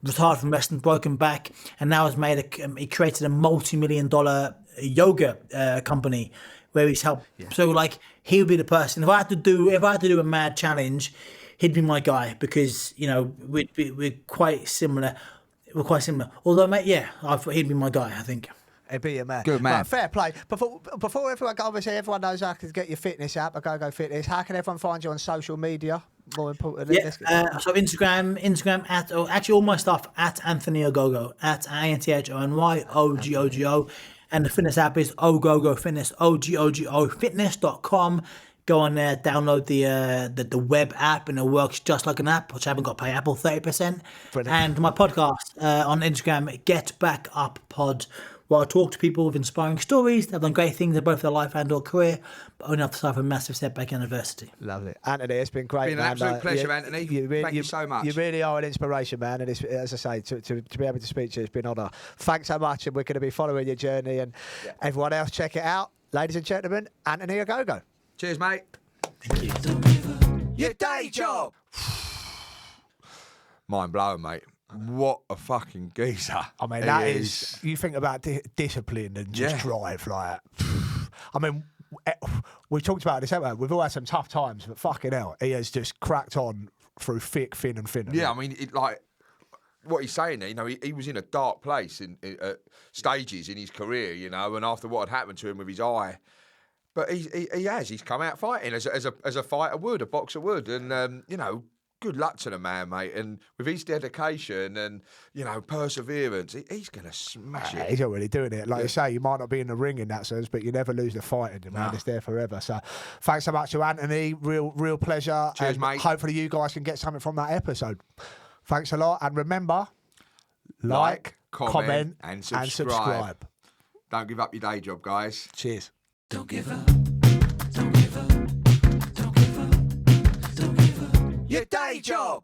C: retired from wrestling, broken back, and now he created a multi-million-dollar yoga company where he's helped. Yeah. So he would be the person. If I had to do a mad challenge, he'd be my guy because we're quite similar. We're quite similar. Although, mate, he'd be my guy, I think.
A: He'd be a man.
B: Good man.
A: Right, fair play. Before everyone goes, obviously everyone knows how to get your fitness app, Ogogo Fitness. How can everyone find you on social media? More importantly,
C: so Instagram actually all my stuff at Anthony Ogogo, at ANTHONY OGOGO, and the fitness app is Ogogo Fitness, OGOGOfitness.com. Go on there, download the web app, and it works just like an app, which I haven't got to pay Apple 30%. Brilliant. And my podcast on Instagram, Get Back Up Pod, where I talk to people with inspiring stories. They've done great things in both their life and or career, but only have to suffer a massive setback in adversity.
A: Lovely. Anthony, it's been great.
B: It's been an absolute pleasure, Anthony. Thank you so much.
A: You really are an inspiration, man. And as I say, to be able to speak to you, it's been an honour. Thanks so much, and we're going to be following your journey. And everyone else, check it out. Ladies and gentlemen, Anthony Ogogo.
B: Cheers, mate.
C: Thank you.
B: Your day job. Mind blowing, mate. What a fucking geezer.
A: I mean, that is. You think about discipline and just drive, I mean, we talked about this, haven't we? We've all had some tough times, but fucking hell, he has just cracked on through thick, thin and thin.
B: Yeah, I mean, what he's saying there, he was in a dark place in stages in his career, and after what had happened to him with his eye. But he's come out fighting as a fighter would, a boxer would, and good luck to the man, mate. And with his dedication and perseverance, he's gonna smash it.
A: He's already doing it. Like you say, you might not be in the ring in that sense, but you never lose the fighting, man. No. It's there forever. So, thanks so much to Anthony. Real pleasure.
B: Cheers,
A: and
B: mate.
A: Hopefully, you guys can get something from that episode. Thanks a lot, and remember, like, comment, and subscribe.
B: Don't give up your day job, guys.
A: Cheers.
D: Don't give up. Don't give up. Don't give up. Don't give up.
B: Your day job.